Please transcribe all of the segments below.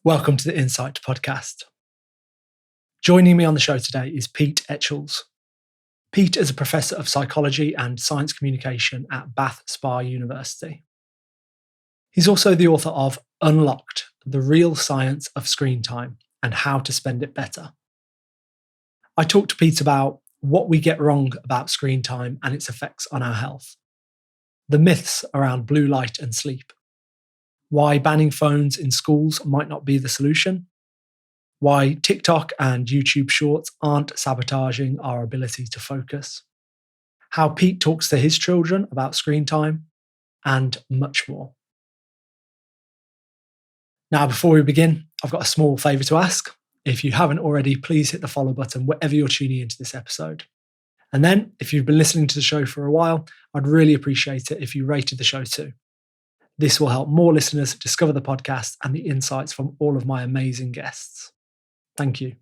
Welcome to the Insight podcast. Joining me on the show today is Pete Etchells. Pete is a professor of psychology and science communication at Bath Spa University. He's also the author of Unlocked, the Real Science of Screen Time and How to Spend It Better. I talked to Pete about what we get wrong about screen time and its effects on our health, the myths around blue light and sleep, why banning phones in schools might not be the solution, why TikTok and YouTube Shorts aren't sabotaging our ability to focus, how Pete talks to his children about screen time, and much more. Now, before we begin, I've got a small favour to ask. If you haven't already, please hit the follow button wherever you're tuning into this episode. And then, if you've been listening to the show for a while, I'd really appreciate it if you rated the show too. This will help more listeners discover the podcast and the insights from all of my amazing guests. Thank you.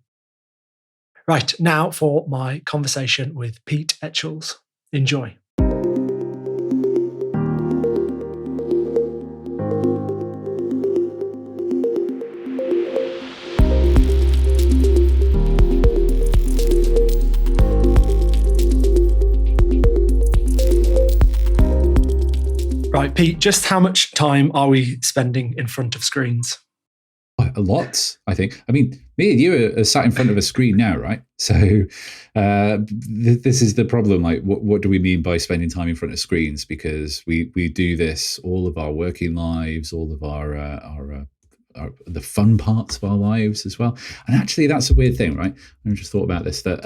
Right, now for my conversation with Pete Etchells. Enjoy. Right, Pete, just how much time are we spending in front of screens? A lot, I think. I mean, me and you are sat in front of a screen now, right? So this is the problem. Like, what do we mean by spending time in front of screens? Because we do this all of our working lives, all of our the fun parts of our lives as well. And actually, that's a weird thing, right? I just thought about this, that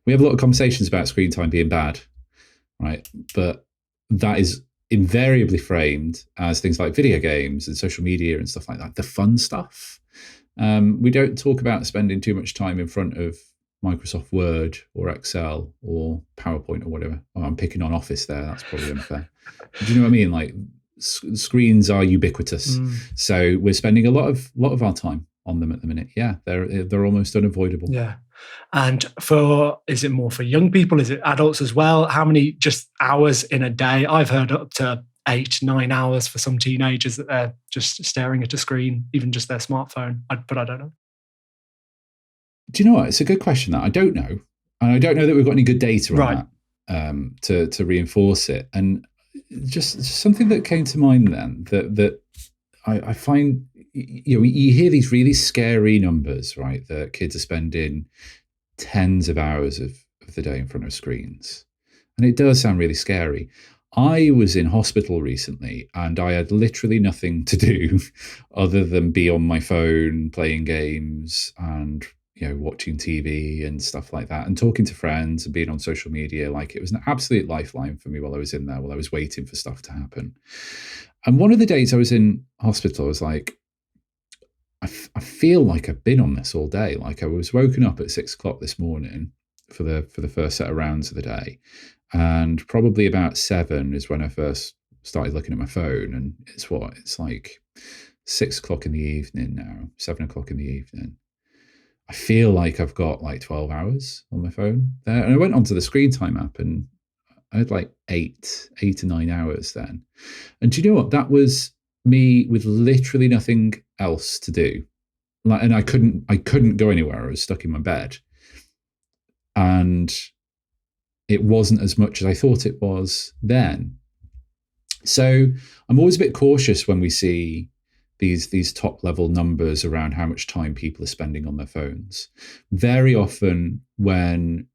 we have a lot of conversations about screen time being bad, right? But that is invariably framed as things like video games and social media and stuff like that, the fun stuff. We don't talk about spending too much time in front of Microsoft Word or Excel or PowerPoint or whatever. Oh, I'm picking on Office there. That's probably unfair. Do you know what I mean? Like screens are ubiquitous. So we're spending a lot of our time on them at the minute. Yeah, they're almost unavoidable. Yeah. And is it more for young people? Is it adults as well? How many just hours in a day? I've heard up to 8-9 hours for some teenagers that they're just staring at a screen, even just their smartphone. But I don't know. Do you know what? It's a good question that I don't know. And I don't know that we've got any good data on that to reinforce it. And just something that came to mind then that I find, you hear these really scary numbers, right? That kids are spending tens of hours of the day in front of screens. And it does sound really scary. I was in hospital recently and I had literally nothing to do other than be on my phone, playing games and, watching TV and stuff like that and talking to friends and being on social media. Like, it was an absolute lifeline for me while I was in there, while I was waiting for stuff to happen. And one of the days I was in hospital, I was like, I feel like I've been on this all day. Like, I was woken up at 6 o'clock this morning for the first set of rounds of the day. And probably about 7 is when I first started looking at my phone. And it's like 6 o'clock in the evening now, 7 o'clock in the evening. I feel like I've got like 12 hours on my phone there. And I went onto the screen time app and I had like 8 to 9 hours then. And do you know what? That was me with literally nothing else to do. And I couldn't go anywhere. I was stuck in my bed. And it wasn't as much as I thought it was then. So I'm always a bit cautious when we see these top level numbers around how much time people are spending on their phones. Very often when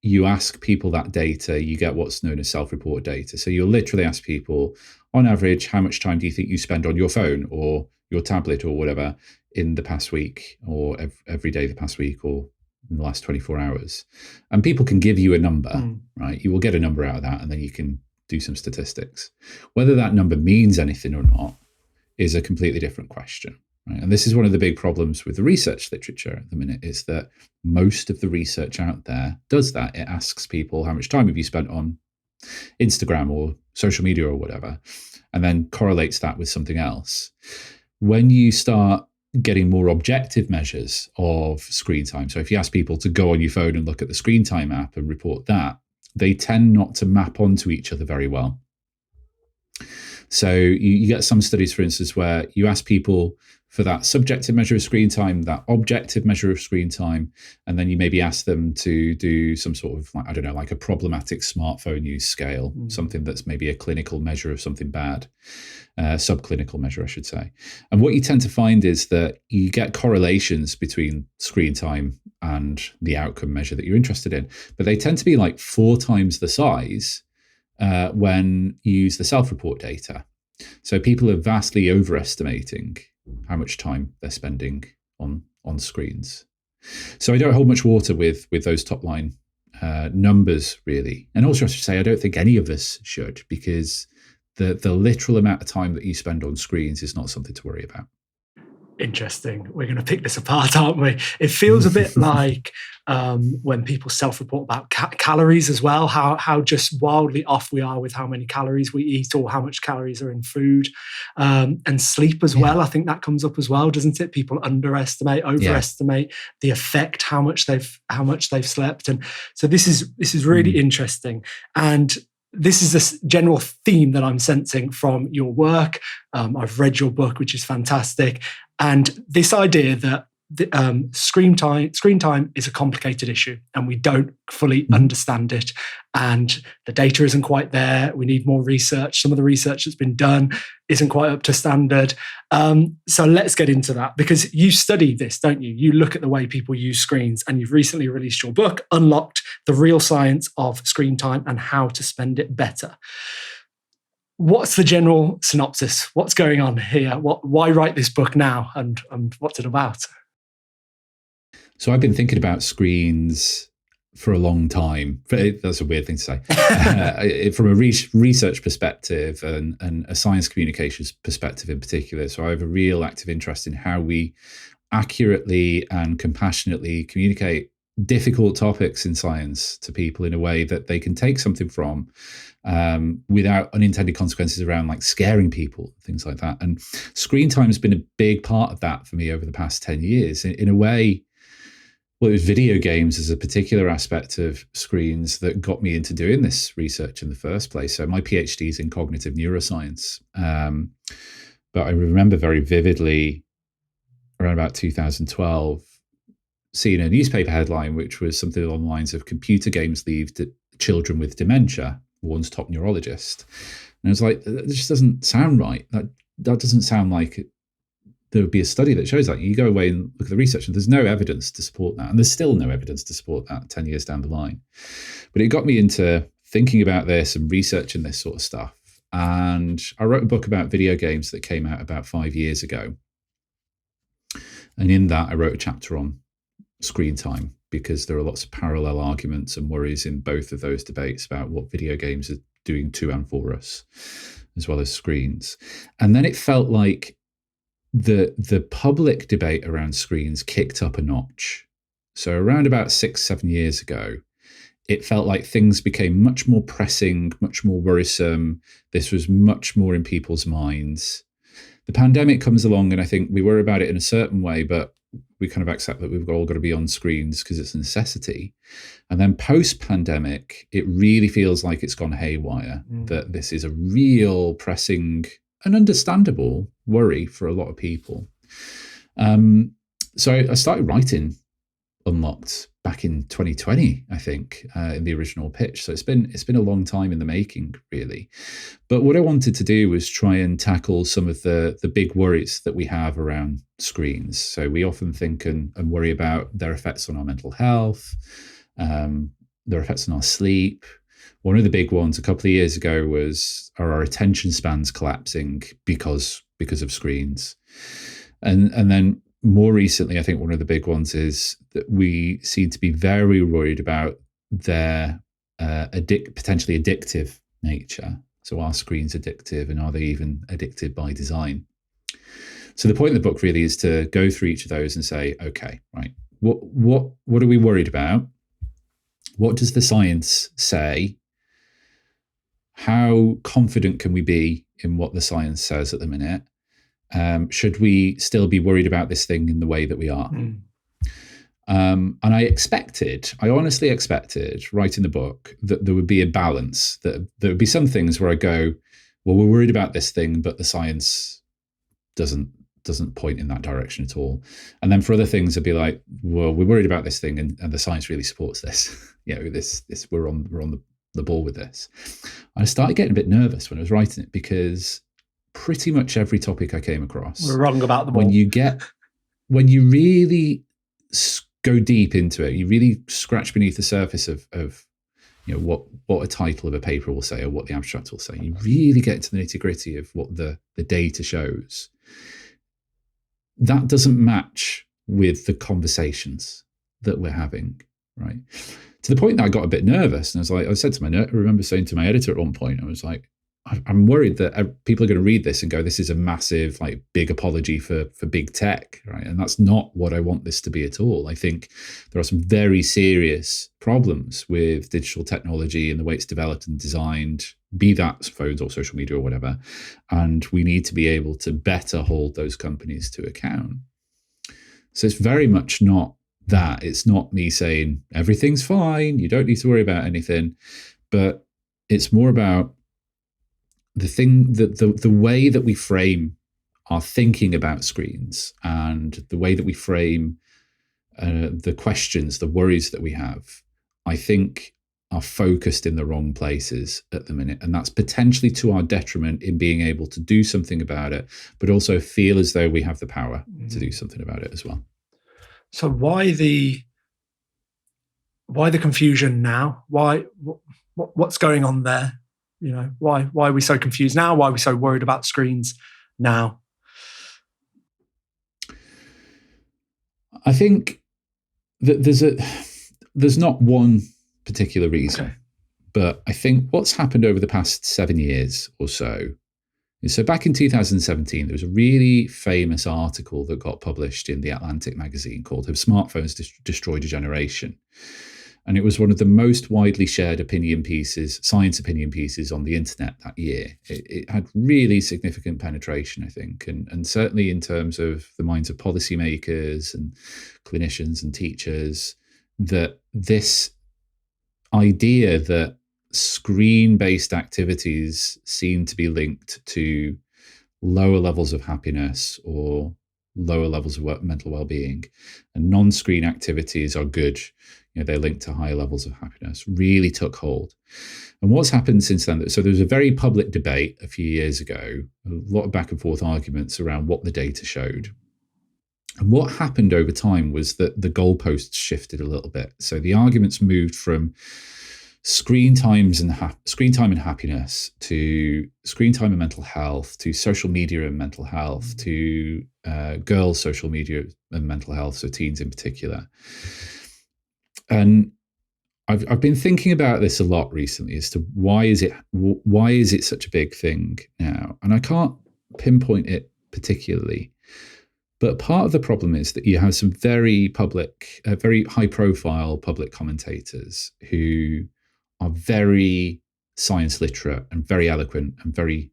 you ask people that data, you get what's known as self-report data. So you'll literally ask people, on average, how much time do you think you spend on your phone or your tablet or whatever in the past week, or every day the past week, or in the last 24 hours? And people can give you a number, right? You will get a number out of that, and then you can do some statistics. Whether that number means anything or not is a completely different question. Right? And this is one of the big problems with the research literature at the minute, is that most of the research out there does that. It asks people, how much time have you spent on Instagram or social media or whatever, and then correlates that with something else. When you start getting more objective measures of screen time, so if you ask people to go on your phone and look at the screen time app and report that, they tend not to map onto each other very well. So you get some studies, for instance, where you ask people for that subjective measure of screen time, that objective measure of screen time, and then you maybe ask them to do some sort of, like, I don't know, like a problematic smartphone use scale, something that's maybe a clinical measure of something bad, subclinical measure, I should say. And what you tend to find is that you get correlations between screen time and the outcome measure that you're interested in, but they tend to be like 4 times the size when you use the self-report data. So people are vastly overestimating how much time they're spending on screens. So I don't hold much water with those top line numbers, really. And also I should say, I don't think any of us should, because the literal amount of time that you spend on screens is not something to worry about. Interesting. We're going to pick this apart, aren't we? It feels a bit like when people self-report about calories as well, how just wildly off we are with how many calories we eat or how much calories are in food, and sleep as well. I think that comes up as well, doesn't it? People overestimate the effect, how much they've slept, and so this is really interesting. And this is a general theme that I'm sensing from your work. I've read your book, which is fantastic. And this idea that screen time is a complicated issue and we don't fully understand it. And the data isn't quite there. We need more research. Some of the research that's been done isn't quite up to standard. So let's get into that, because you study this, don't you? You look at the way people use screens, and you've recently released your book, Unlocked: The Real Science of Screen Time and How to Spend It Better. What's the general synopsis? What's going on here? Why write this book now, and what's it about? So I've been thinking about screens for a long time. That's a weird thing to say. From a research perspective and a science communications perspective in particular. So I have a real active interest in how we accurately and compassionately communicate difficult topics in science to people in a way that they can take something from without unintended consequences around, like, scaring people, things like that. And screen time has been a big part of that for me over the past 10 years. In a way, well, it was video games as a particular aspect of screens that got me into doing this research in the first place. So my PhD is in cognitive neuroscience. But I remember very vividly around about 2012, seeing a newspaper headline, which was something along the lines of "Computer games leave children with dementia, warns top neurologist." And I was like, that just doesn't sound right. That doesn't sound like there would be a study that shows that. You go away and look at the research, and there's no evidence to support that. And there's still no evidence to support that 10 years down the line. But it got me into thinking about this and researching this sort of stuff. And I wrote a book about video games that came out about 5 years ago. And in that, I wrote a chapter on screen time, because there are lots of parallel arguments and worries in both of those debates about what video games are doing to and for us, as well as screens. And then it felt like the public debate around screens kicked up a notch. So around about 6-7 years ago, it felt like things became much more pressing, much more worrisome. This was much more in people's minds. The pandemic comes along, and I think we worry about it in a certain way, but we kind of accept that we've all got to be on screens because it's a necessity. And then post-pandemic, it really feels like it's gone haywire, that this is a real pressing and understandable worry for a lot of people. So I started writing Unlocked back in 2020, I think, in the original pitch. So it's been a long time in the making, really. But what I wanted to do was try and tackle some of the big worries that we have around screens. So we often think and worry about their effects on our mental health, their effects on our sleep. One of the big ones a couple of years ago was, are our attention spans collapsing because of screens? And then more recently, I think one of the big ones is that we seem to be very worried about their potentially addictive nature. So are screens addictive, and are they even addicted by design? So the point of the book really is to go through each of those and say, okay, right, what are we worried about? What does the science say? How confident can we be in what the science says at the minute? Should we still be worried about this thing in the way that we are? And I honestly expected, writing the book, that there would be a balance, that there would be some things where I go, well, we're worried about this thing, but the science doesn't point in that direction at all. And then for other things, it'd be like, well, we're worried about this thing, and the science really supports this. This we're on the ball with this. I started getting a bit nervous when I was writing it, because pretty much every topic I came across, we're wrong about them all. When you really go deep into it, you really scratch beneath the surface of what a title of a paper will say or what the abstract will say. You really get to the nitty-gritty of what the data shows. That doesn't match with the conversations that we're having, right? To the point that I got a bit nervous, and I remember saying to my editor at one point, I was like, I'm worried that people are going to read this and go, this is a massive, big apology for big tech, right? And that's not what I want this to be at all. I think there are some very serious problems with digital technology and the way it's developed and designed, be that phones or social media or whatever. And we need to be able to better hold those companies to account. So it's very much not that. It's not me saying everything's fine, you don't need to worry about anything, but it's more about the way that we frame our thinking about screens, and the way that we frame the questions, the worries that we have, I think are focused in the wrong places at the minute. And that's potentially to our detriment in being able to do something about it, but also feel as though we have the power to do something about it as well. So why the confusion now? What's going on there? Why are we so confused now? Why are we so worried about screens now? I think that there's not one particular reason, okay, but I think what's happened over the past 7 years or so is, so back in 2017, there was a really famous article that got published in The Atlantic magazine called "Have Smartphones Destroyed a Generation?" And it was one of the most widely shared science opinion pieces on the internet that year. It had really significant penetration, I think, and certainly in terms of the minds of policymakers and clinicians and teachers, that this idea that screen-based activities seem to be linked to lower levels of happiness or lower levels of mental well-being, and non-screen activities are good, they're linked to higher levels of happiness, really took hold. And what's happened since then? So there was a very public debate a few years ago, a lot of back and forth arguments around what the data showed. And what happened over time was that the goalposts shifted a little bit. So the arguments moved from screen time and happiness to screen time and mental health, to social media and mental health, to girls' social media and mental health, so teens in particular. And I've been thinking about this a lot recently as to why is it such a big thing now? And I can't pinpoint it particularly. But part of the problem is that you have some very high-profile public commentators who are very science literate and very eloquent and very,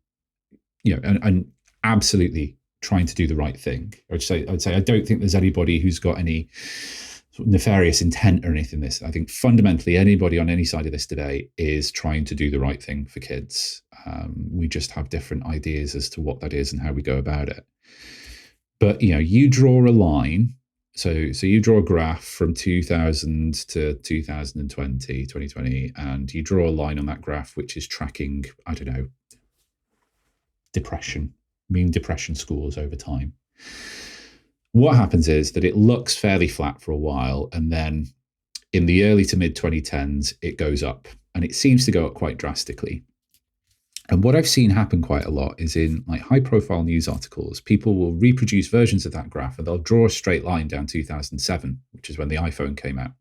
and absolutely trying to do the right thing. I'd say I don't think there's anybody who's got any sort of nefarious intent or anything in this. I think fundamentally anybody on any side of this debate is trying to do the right thing for kids. We just have different ideas as to what that is and how we go about it. But, you draw a line. So you draw a graph from 2000 to 2020, and you draw a line on that graph, which is tracking, I don't know, depression scores over time. What happens is that it looks fairly flat for a while, and then in the early to mid 2010s, it goes up, and it seems to go up quite drastically. And what I've seen happen quite a lot is in high-profile news articles, people will reproduce versions of that graph and they'll draw a straight line down 2007, which is when the iPhone came out.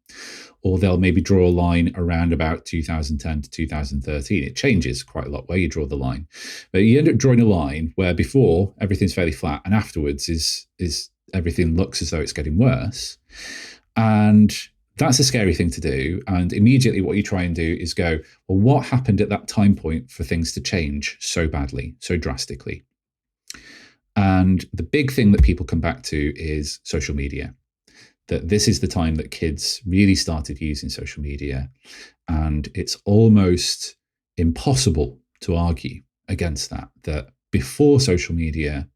Or they'll maybe draw a line around about 2010 to 2013. It changes quite a lot where you draw the line. But you end up drawing a line where before everything's fairly flat and afterwards is everything looks as though it's getting worse. And that's a scary thing to do. And immediately what you try and do is go, well, what happened at that time point for things to change so badly, so drastically? And the big thing that people come back to is social media. That this is the time that kids really started using social media. And it's almost impossible to argue against that before social media,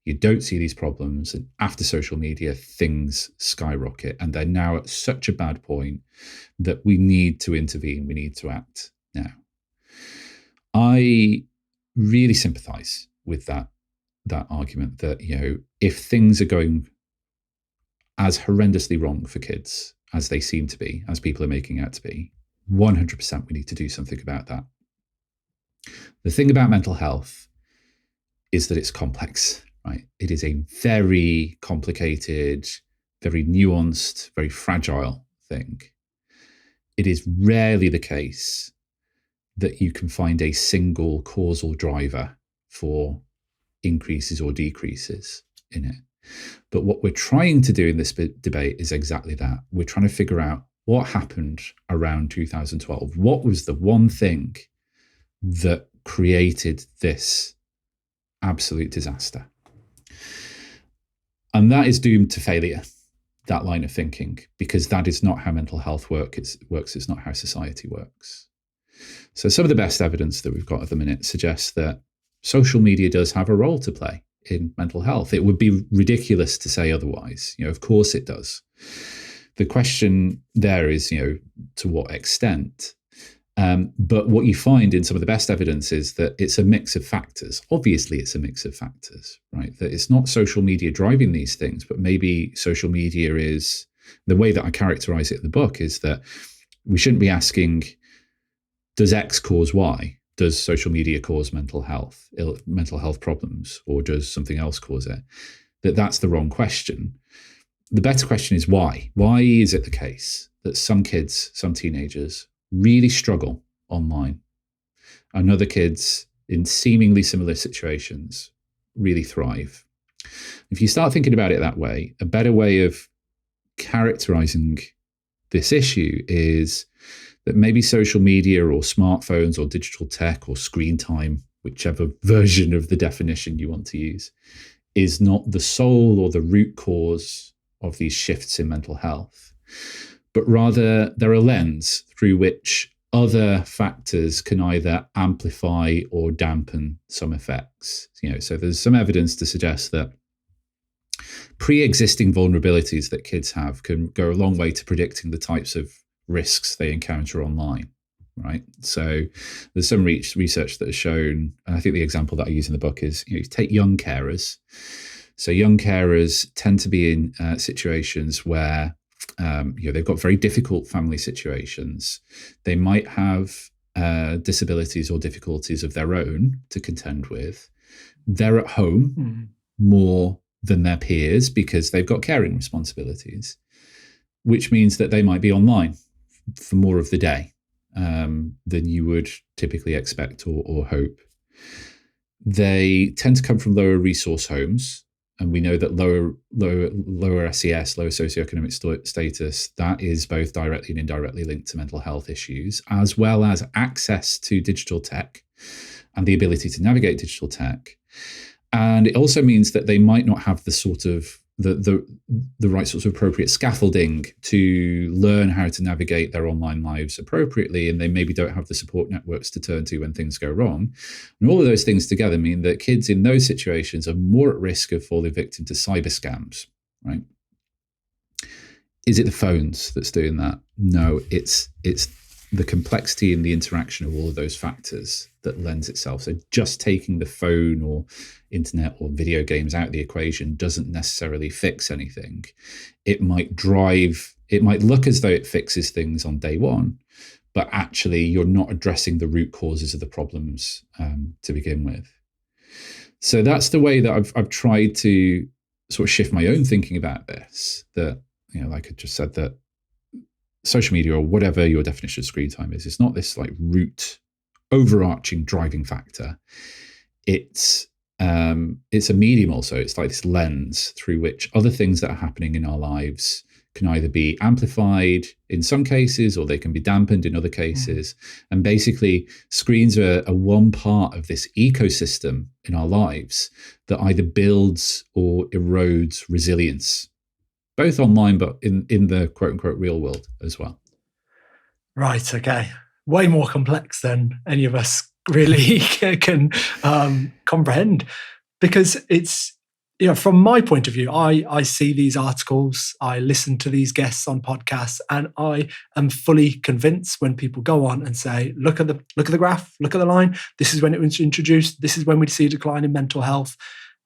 you don't see these problems, and after social media, things skyrocket, and they're now at such a bad point that we need to intervene. We need to act now. I really sympathise with that argument that, if things are going as horrendously wrong for kids as they seem to be, as people are making out to be, 100% we need to do something about that. The thing about mental health is that it's complex, right? It is a very complicated, very nuanced, very fragile thing. It is rarely the case that you can find a single causal driver for increases or decreases in it. But what we're trying to do in this debate is exactly that. We're trying to figure out what happened around 2012. What was the one thing that created this absolute disaster? And that is doomed to failure, that line of thinking, because that is not how mental health works. It's not how society works. So some of the best evidence that we've got at the minute suggests that social media does have a role to play in mental health. It would be ridiculous to say otherwise. Of course it does. The question there is, to what extent? But what you find in some of the best evidence is that it's a mix of factors. Obviously, it's a mix of factors, right? That it's not social media driving these things, but maybe social media is, the way that I characterize it in the book is that we shouldn't be asking, does X cause Y? Does social media cause mental health problems, or does something else cause it? That's the wrong question. The better question is why? Why is it the case that some kids, some teenagers, really struggle online, and other kids in seemingly similar situations really thrive? If you start thinking about it that way, a better way of characterizing this issue is that maybe social media or smartphones or digital tech or screen time, whichever version of the definition you want to use, is not the sole or the root cause of these shifts in mental health, but rather they're a lens through which other factors can either amplify or dampen some effects. So there's some evidence to suggest that pre-existing vulnerabilities that kids have can go a long way to predicting the types of risks they encounter online, right? So there's some research that has shown, and I think the example that I use in the book is, take young carers. So young carers tend to be in situations where they've got very difficult family situations. They might have disabilities or difficulties of their own to contend with. They're at home more than their peers because they've got caring responsibilities, which means that they might be online for more of the day than you would typically expect or hope. They tend to come from lower resource homes, and we know that lower SES, lower socioeconomic status, that is both directly and indirectly linked to mental health issues, as well as access to digital tech and the ability to navigate digital tech. And it also means that they might not have the sort of the right sorts of appropriate scaffolding to learn how to navigate their online lives appropriately, and they maybe don't have the support networks to turn to when things go wrong. And all of those things together mean that kids in those situations are more at risk of falling victim to cyber scams, right? Is it the phones that's doing that? No, it's the complexity and the interaction of all of those factors that lends itself. So just taking the phone or internet or video games out of the equation doesn't necessarily fix anything. It might look as though it fixes things on day one, but actually you're not addressing the root causes of the problems to begin with. So that's the way that I've tried to sort of shift my own thinking about this, that, like I just said, that social media, or whatever your definition of screen time is, it's not this like root overarching driving factor. It's a medium also. It's like this lens through which other things that are happening in our lives can either be amplified in some cases, or they can be dampened in other cases. And basically screens are one part of this ecosystem in our lives that either builds or erodes resilience, both online, but in the quote unquote real world as well. Right. Okay. Way more complex than any of us really can comprehend, because it's, from my point of view, I see these articles, I listen to these guests on podcasts, and I am fully convinced when people go on and say, look at the graph, look at the line, this is when it was introduced, this is when we see a decline in mental health.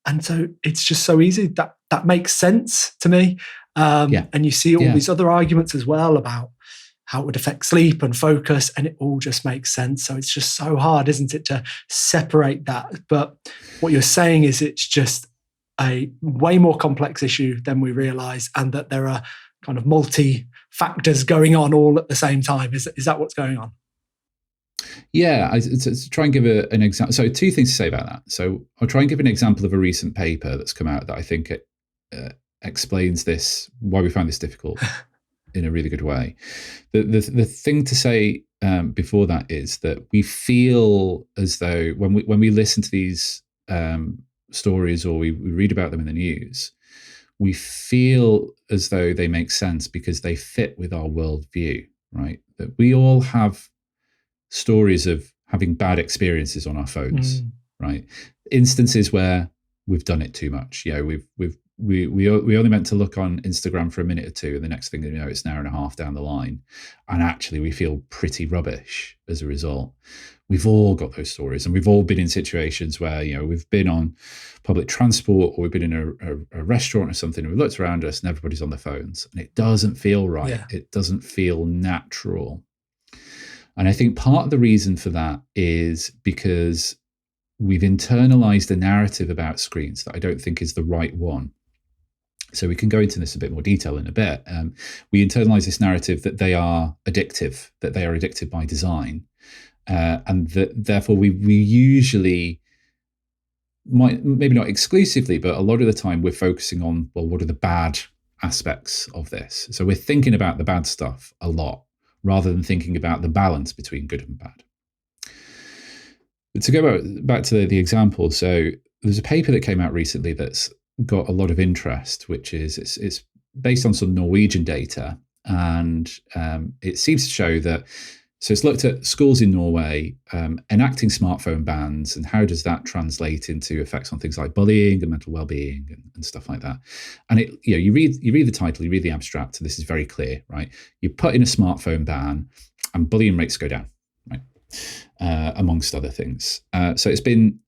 And so it's just so easy. That makes sense to me. And you see all these other arguments as well about how it would affect sleep and focus, and it all just makes sense. So it's just so hard, isn't it, to separate that? But what you're saying is it's just a way more complex issue than we realize, and that there are kind of multi-factors going on all at the same time. Is that what's going on? Yeah, to try and give an example. So 2 things to say about that. So I'll try and give an example of a recent paper that's come out that I think it explains this, why we find this difficult in a really good way. The thing to say before that is that we feel as though when we listen to these stories, or we read about them in the news, we feel as though they make sense because they fit with our worldview, right? That we all have stories of having bad experiences on our phones, right? Instances where we've done it too much. We only meant to look on Instagram for a minute or two, and the next thing you know, it's an hour and a half down the line, and actually we feel pretty rubbish as a result. We've all got those stories, and we've all been in situations where we've been on public transport, or we've been in a restaurant or something, and we've looked around us and everybody's on their phones, and it doesn't feel right. Yeah. It doesn't feel natural. And I think part of the reason for that is because we've internalized a narrative about screens that I don't think is the right one. So we can go into this in a bit more detail in a bit. We internalize this narrative that they are addictive, that they are addicted by design. And that therefore we usually might, maybe not exclusively, but a lot of the time we're focusing on, well, what are the bad aspects of this? So we're thinking about the bad stuff a lot, rather than thinking about the balance between good and bad. But to go back to the example, so there's a paper that came out recently that's got a lot of interest, which is it's based on some Norwegian data, and it seems to show that, so it's looked at schools in Norway enacting smartphone bans, and how does that translate into effects on things like bullying and mental well-being and stuff like that. And it, you read the title, you read the abstract, and this is very clear, right? You put in a smartphone ban, and bullying rates go down, right? Amongst other things. So it's been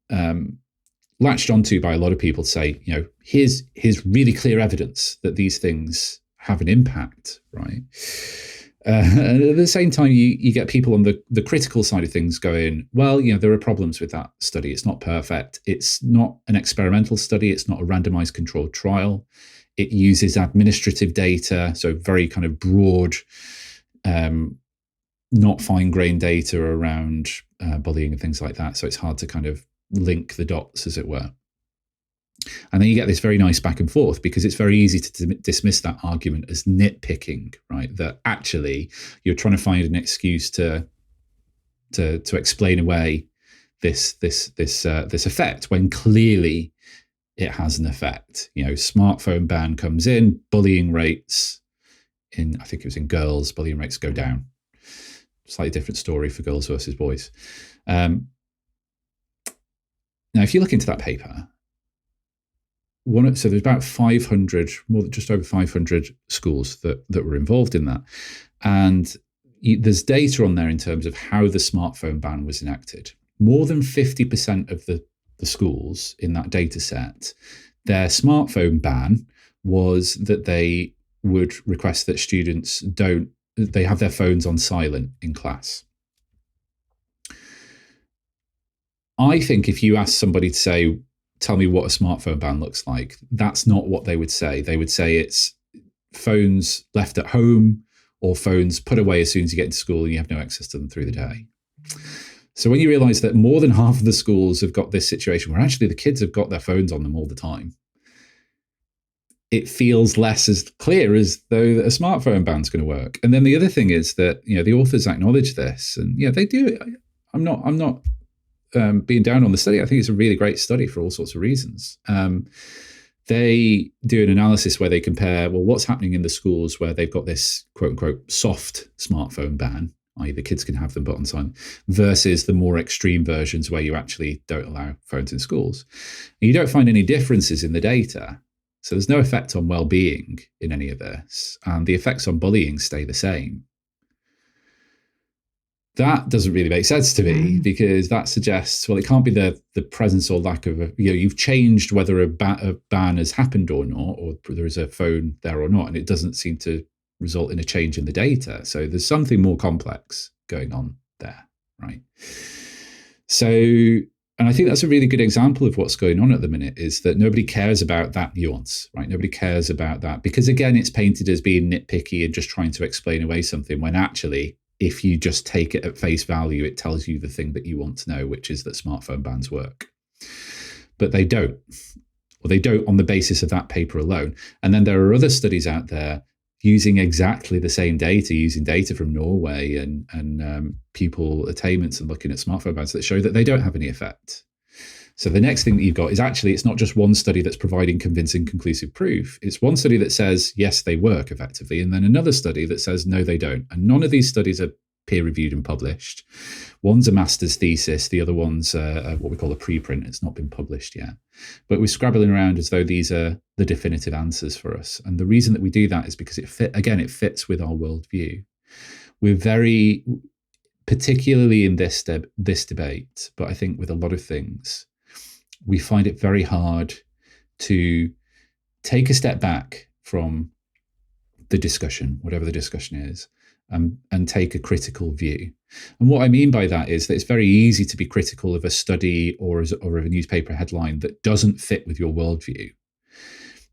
latched onto by a lot of people to say, here's really clear evidence that these things have an impact, right? And at the same time, you get people on the critical side of things going, well, there are problems with that study. It's not perfect. It's not an experimental study. It's not a randomized controlled trial. It uses administrative data, so very kind of broad, not fine-grained data around bullying and things like that. So it's hard to kind of link the dots, as it were. And then you get this very nice back and forth, because it's very easy to dismiss that argument as nitpicking, right? That actually you're trying to find an excuse to explain away this effect, when clearly it has an effect. Smartphone ban comes in, bullying rates I think it was in girls, bullying rates go down. Slightly different story for girls versus boys. Now, if you look into that paper, so there's about 500, just over 500 schools that were involved in that. And there's data on there in terms of how the smartphone ban was enacted. More than 50% of the schools in that data set, their smartphone ban was that they would request that students they have their phones on silent in class. I think if you ask somebody to say, tell me what a smartphone ban looks like, that's not what they would say. They would say it's phones left at home, or phones put away as soon as you get into school and you have no access to them through the day. So when you realize that more than half of the schools have got this situation where actually the kids have got their phones on them all the time, it feels less as clear as though a smartphone ban's going to work. And then the other thing is that, the authors acknowledge this, and they do. I'm not being down on the study. I think it's a really great study for all sorts of reasons. They do an analysis where they compare, well, what's happening in the schools where they've got this quote unquote soft smartphone ban, i.e. the kids can have them but on silent, versus the more extreme versions where you actually don't allow phones in schools. And you don't find any differences in the data. So there's no effect on well-being in any of this. And the effects on bullying stay the same. That doesn't really make sense to me, because that suggests, well, it can't be the presence or lack of, you've changed whether a ban has happened or not, or there is a phone there or not, and it doesn't seem to result in a change in the data. So there's something more complex going on there, right? So, and I think that's a really good example of what's going on at the minute, is that nobody cares about that nuance, right? Nobody cares about that, because again, it's painted as being nitpicky and just trying to explain away something, when actually, if you just take it at face value, it tells you the thing that you want to know, which is that smartphone bans work. But they don't, or they don't on the basis of that paper alone. And then there are other studies out there using exactly the same data, using data from Norway and pupil attainments and looking at smartphone bans that show that they don't have any effect. So the next thing that you've got is actually, it's not just one study that's providing convincing, conclusive proof. It's one study that says, yes, they work effectively, and then another study that says, no, they don't. And none of these studies are peer-reviewed and published. One's a master's thesis. The other one's what we call a preprint. It's not been published yet. But we're scrabbling around as though these are the definitive answers for us. And the reason that we do that is because it fits with our worldview. We're very, particularly in this debate, but I think with a lot of things, we find it very hard to take a step back from the discussion, whatever the discussion is, and take a critical view. And what I mean by that is that it's very easy to be critical of a study or of a newspaper headline that doesn't fit with your worldview.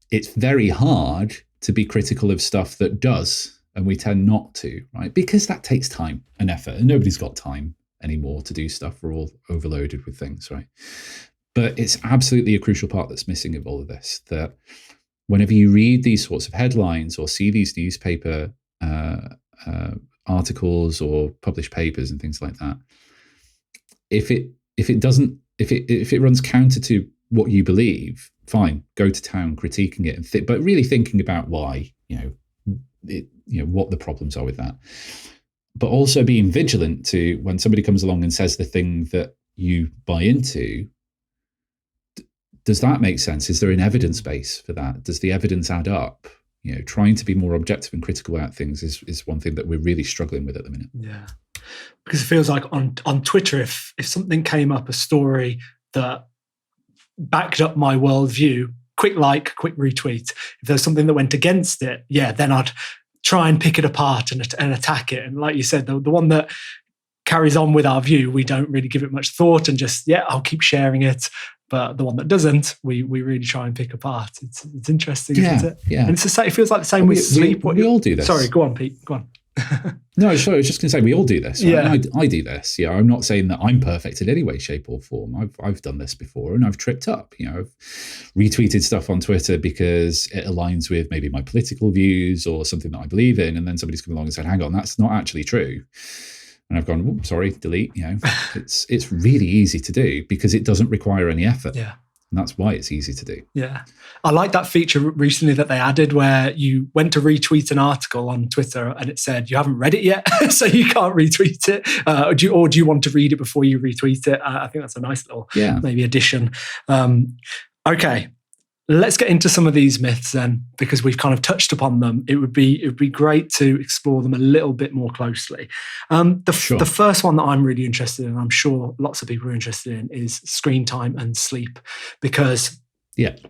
It's very hard to be critical of stuff that does, and we tend not to, right? Because that takes time and effort, and nobody's got time anymore to do stuff. We're all overloaded with things, right? But it's absolutely a crucial part that's missing of all of this, that whenever you read these sorts of headlines or see these newspaper articles or published papers and things like that, if it runs counter to what you believe, fine, go to town critiquing it, but really thinking about why, what the problems are with that. But also being vigilant to when somebody comes along and says the thing that you buy into, does that make sense? Is there an evidence base for that? Does the evidence add up? Trying to be more objective and critical about things is one thing that we're really struggling with at the minute. Yeah, because it feels like on Twitter, if something came up, a story that backed up my worldview, quick like, quick retweet. If there's something that went against it, then I'd try and pick it apart and attack it. And like you said, the one that carries on with our view, we don't really give it much thought and just, I'll keep sharing it. But the one that doesn't, we really try and pick apart. It's interesting, isn't it? Yeah. And it feels like the same with sleep. We all do this. Sorry, go on, Pete. Go on. No, sorry, I was just going to say we all do this. Right? Yeah. I do this. I'm not saying that I'm perfect in any way, shape, or form. I've done this before, and I've tripped up. I've retweeted stuff on Twitter because it aligns with maybe my political views or something that I believe in, and then somebody's come along and said, "Hang on, that's not actually true." And I've gone, sorry, delete. It's really easy to do because it doesn't require any effort. Yeah. And that's why it's easy to do. Yeah. I like that feature recently that they added where you went to retweet an article on Twitter and it said, you haven't read it yet, so you can't retweet it. Or do you want to read it before you retweet it? I think that's a nice little maybe addition. Okay. Let's get into some of these myths then, because we've kind of touched upon them. It would be great to explore them a little bit more closely. The first one that I'm really interested in, I'm sure lots of people are interested in, is screen time and sleep, because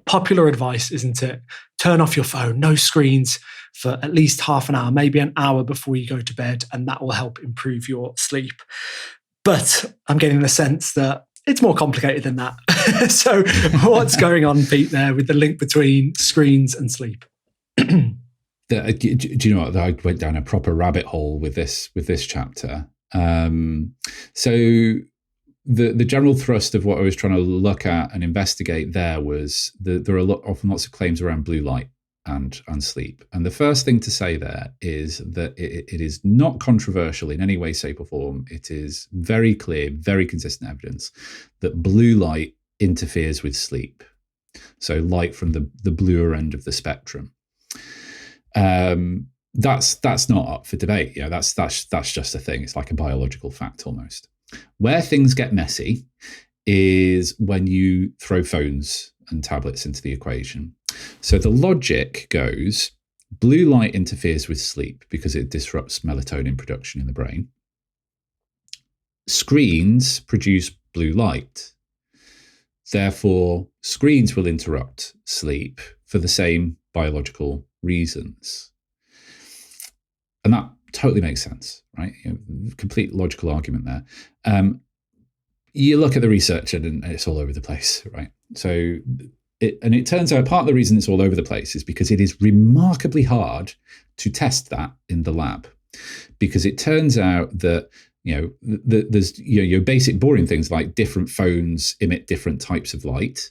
popular advice, isn't it? Turn off your phone, no screens for at least half an hour, maybe an hour before you go to bed, and that will help improve your sleep. But I'm getting the sense that it's more complicated than that. So what's going on, Pete, there with the link between screens and sleep? Do you know what? I went down a proper rabbit hole with this chapter. So the general thrust of what I was trying to look at and investigate there was there are often lots of claims around blue light and sleep. And the first thing to say there is that it is not controversial in any way, shape or form. It is very clear, very consistent evidence that blue light interferes with sleep. So light from the bluer end of the spectrum. that's not up for debate. That's just a thing. It's like a biological fact almost. Where things get messy is when you throw phones and tablets into the equation. So the logic goes, blue light interferes with sleep because it disrupts melatonin production in the brain. Screens produce blue light. Therefore, screens will interrupt sleep for the same biological reasons. And that totally makes sense, right? Complete logical argument there. You look at the research and it's all over the place, right? So, it turns out part of the reason it's all over the place is because it is remarkably hard to test that in the lab. Because it turns out that there's your basic boring things like different phones emit different types of light.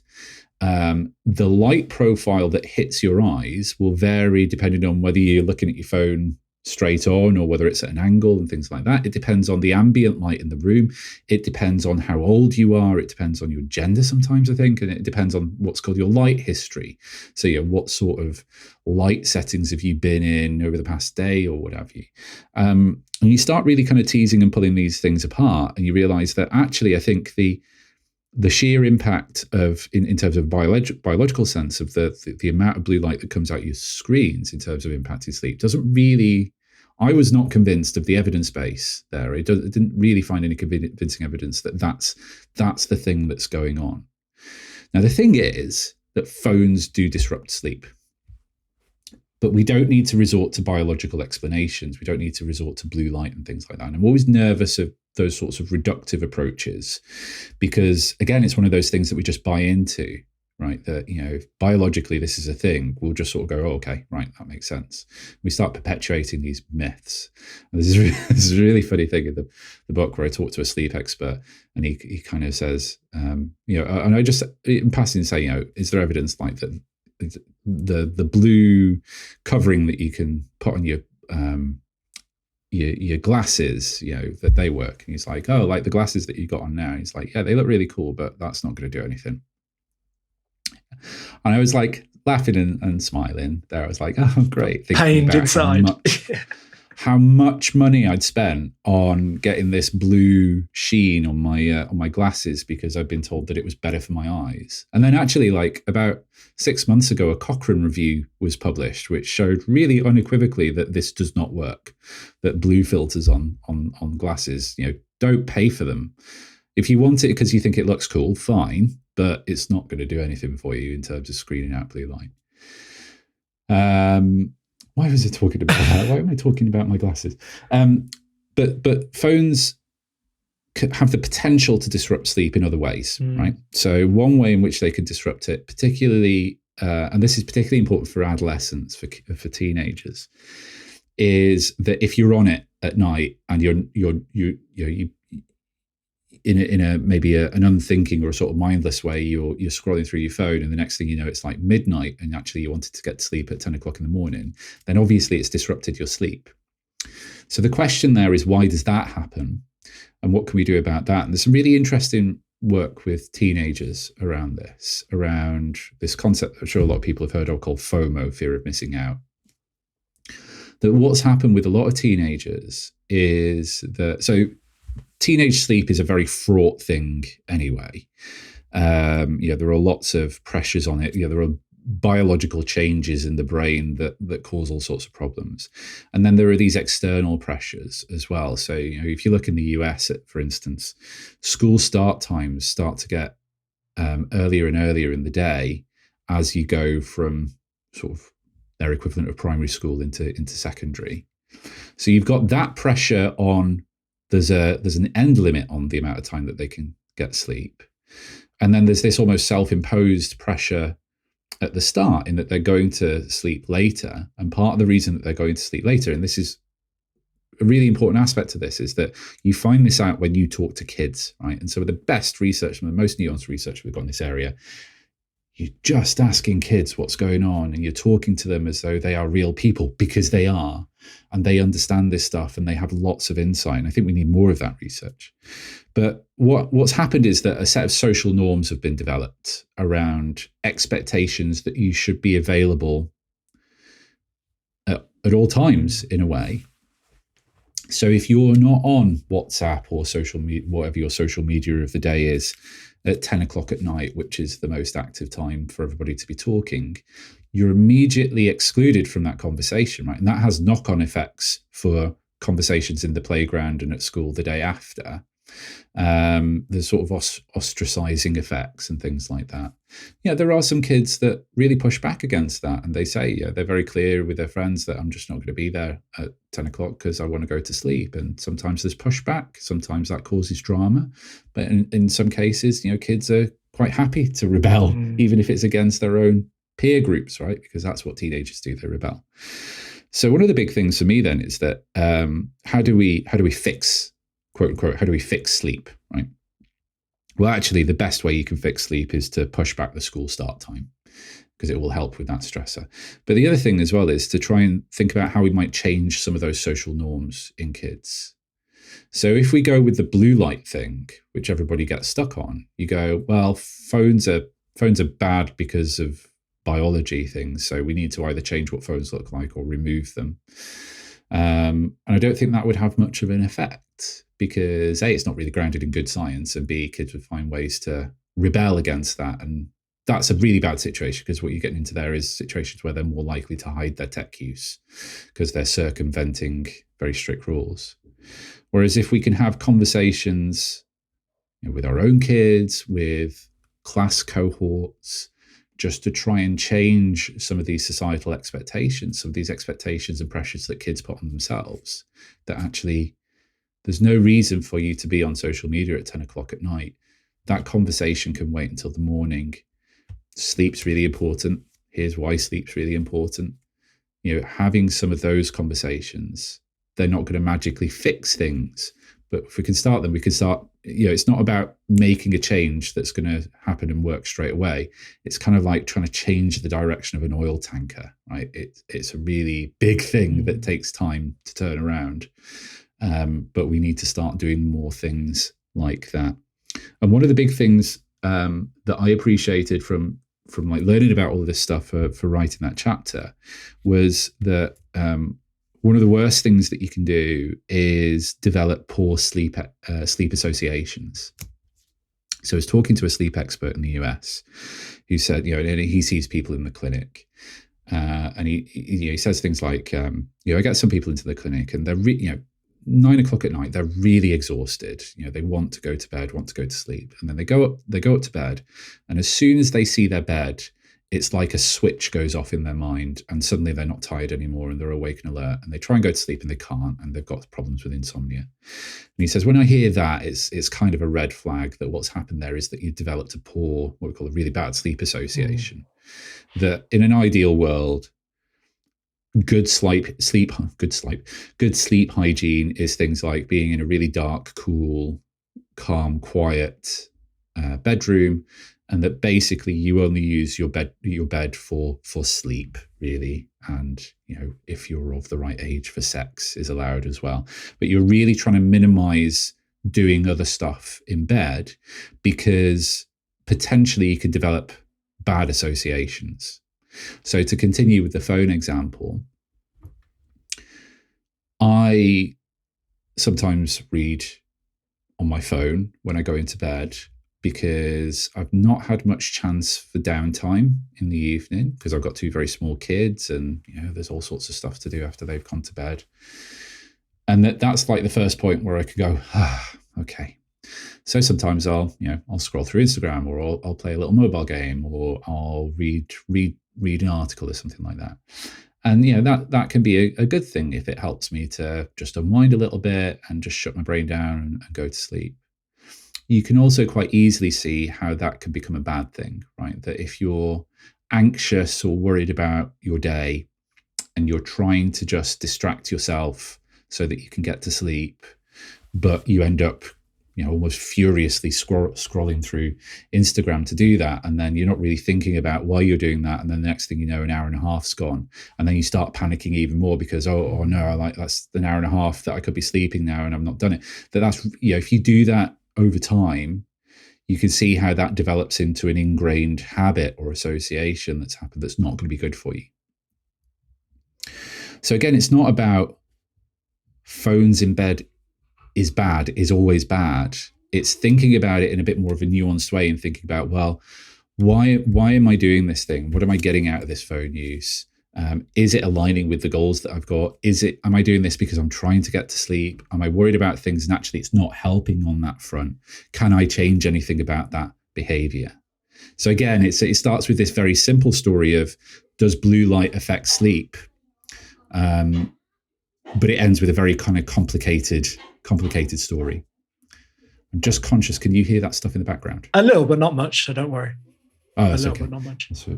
The light profile that hits your eyes will vary depending on whether you're looking at your phone straight on or whether it's at an angle and things like that. It depends on the ambient light in the room. It depends on how old you are. It depends on your gender sometimes, I think, and it depends on what's called your light history. So what sort of light settings have you been in over the past day or what have you. And you start really kind of teasing and pulling these things apart, and you realize that actually I think the sheer impact of, in terms of biological sense of the amount of blue light that comes out your screens in terms of impacting sleep doesn't really, I was not convinced of the evidence base there. It didn't really find any convincing evidence that that's the thing that's going on. Now, the thing is that phones do disrupt sleep. But we don't need to resort to biological explanations. We don't need to resort to blue light and things like that. And I'm always nervous of those sorts of reductive approaches because, again, it's one of those things that we just buy into, right? That, if biologically this is a thing, we'll just sort of go, oh, okay, right, that makes sense. We start perpetuating these myths. And this is a really funny thing in the book where I talk to a sleep expert and he kind of says, and I just in passing say, is there evidence like that the blue covering that you can put on your glasses, that they work? And he's like, oh, like the glasses that you got on now. He's like, yeah, they look really cool, but that's not going to do anything. And I was like laughing and smiling there. I was like, oh, great. Pained inside. How much money I'd spent on getting this blue sheen on my glasses because I'd been told that it was better for my eyes. And then actually, like about 6 months ago, a Cochrane review was published, which showed really unequivocally that this does not work, that blue filters on glasses, don't pay for them. If you want it because you think it looks cool, fine, but it's not going to do anything for you in terms of screening out blue light. Why was I talking about that? Why am I talking about my glasses? But phones have the potential to disrupt sleep in other ways, right? So one way in which they can disrupt it, particularly, and this is particularly important for adolescents, for teenagers, is that if you're on it at night and you're in a maybe an unthinking or a sort of mindless way, you're scrolling through your phone, and the next thing you know, it's like midnight, and actually you wanted to get to sleep at 10 o'clock in the morning, then obviously it's disrupted your sleep. So the question there is, why does that happen? And what can we do about that? And there's some really interesting work with teenagers around this concept that I'm sure a lot of people have heard of called FOMO, fear of missing out. That what's happened with a lot of teenagers is that, so teenage sleep is a very fraught thing anyway. There are lots of pressures on it. There are biological changes in the brain that cause all sorts of problems. And then there are these external pressures as well. So, if you look in the US, for instance, school start times start to get earlier and earlier in the day as you go from sort of their equivalent of primary school into secondary. So you've got that pressure on. There's an end limit on the amount of time that they can get sleep. And then there's this almost self-imposed pressure at the start in that they're going to sleep later. And part of the reason that they're going to sleep later, and this is a really important aspect of this, is that you find this out when you talk to kids, right? And so the best research, the most nuanced research we've got in this area, you're just asking kids what's going on, and you're talking to them as though they are real people, because they are, and they understand this stuff and they have lots of insight. And I think we need more of that research. But what's happened is that a set of social norms have been developed around expectations that you should be available at at all times in a way. So if you're not on WhatsApp or social media, whatever your social media of the day is, at 10 o'clock at night, which is the most active time for everybody to be talking, you're immediately excluded from that conversation, right? And that has knock-on effects for conversations in the playground and at school the day after. There's sort of ostracizing effects and things like that. Yeah, there are some kids that really push back against that, and they say, yeah, they're very clear with their friends that I'm just not going to be there at 10 o'clock because I want to go to sleep. And sometimes there's pushback, sometimes that causes drama, but in some cases, kids are quite happy to rebel, even if it's against their own peer groups, right? Because that's what teenagers do, they rebel. So one of the big things for me then is that how do we fix, quote unquote, how do we fix sleep, right? Well, actually, the best way you can fix sleep is to push back the school start time, because it will help with that stressor. But the other thing as well is to try and think about how we might change some of those social norms in kids. So if we go with the blue light thing, which everybody gets stuck on, you go, well, phones are bad because of biology things, so we need to either change what phones look like or remove them. And I don't think that would have much of an effect, because A, it's not really grounded in good science, and B, kids would find ways to rebel against that. And that's a really bad situation, because what you're getting into there is situations where they're more likely to hide their tech use because they're circumventing very strict rules. Whereas if we can have conversations with our own kids, with class cohorts, just to try and change some of these societal expectations, some of these expectations and pressures that kids put on themselves, that actually there's no reason for you to be on social media at 10 o'clock at night. That conversation can wait until the morning. Sleep's really important. Here's why sleep's really important. Having some of those conversations, they're not going to magically fix things, but if we can start them, we can start, it's not about making a change that's going to happen and work straight away. It's kind of like trying to change the direction of an oil tanker, right? It's a really big thing that takes time to turn around. But we need to start doing more things like that. And one of the big things that I appreciated from like learning about all of this stuff for writing that chapter was that one of the worst things that you can do is develop poor sleep associations. So I was talking to a sleep expert in the US who said, and he sees people in the clinic, and he says things like, I get some people into the clinic and they're 9 o'clock at night, they're really exhausted. They want to go to bed, want to go to sleep, and then they go up to bed, and as soon as they see their bed, it's like a switch goes off in their mind, and suddenly they're not tired anymore, and they're awake and alert, and they try and go to sleep and they can't, and they've got problems with insomnia. And he says, when I hear that, it's kind of a red flag that what's happened there is that you've developed a poor, what we call a really bad sleep association. That in an ideal world, good sleep hygiene is things like being in a really dark, cool, calm, quiet bedroom, and that basically you only use your bed for sleep, really. And if you're of the right age for sex is allowed as well. But you're really trying to minimize doing other stuff in bed, because potentially you could develop bad associations. So to continue with the phone example, I sometimes read on my phone when I go into bed, because I've not had much chance for downtime in the evening, because I've got two very small kids, and there's all sorts of stuff to do after they've gone to bed. And that's like the first point where I could go, okay. So sometimes I'll scroll through Instagram, or I'll play a little mobile game, or I'll read an article or something like that. And that can be a good thing if it helps me to just unwind a little bit and just shut my brain down and go to sleep. You can also quite easily see how that can become a bad thing, right? That if you're anxious or worried about your day and you're trying to just distract yourself so that you can get to sleep, but you end up almost furiously scrolling through Instagram to do that, and then you're not really thinking about why you're doing that, and then the next thing you know, an hour and a half's gone, and then you start panicking even more because oh no, that's an hour and a half that I could be sleeping now and I've not done it. That's if you do that over time, you can see how that develops into an ingrained habit or association that's happened that's not going to be good for you. So again, it's not about phones in bed is bad, is always bad. It's thinking about it in a bit more of a nuanced way and thinking about, well, why am I doing this thing? What am I getting out of this phone use? Is it aligning with the goals that I've got? Am I doing this because I'm trying to get to sleep? Am I worried about things and actually it's not helping on that front? Can I change anything about that behavior? So again, it starts with this very simple story of, does blue light affect sleep? But it ends with a very kind of complicated story. I'm just conscious. Can you hear that stuff in the background? A little, but not much. So don't worry. Oh, a little, okay. But not much. So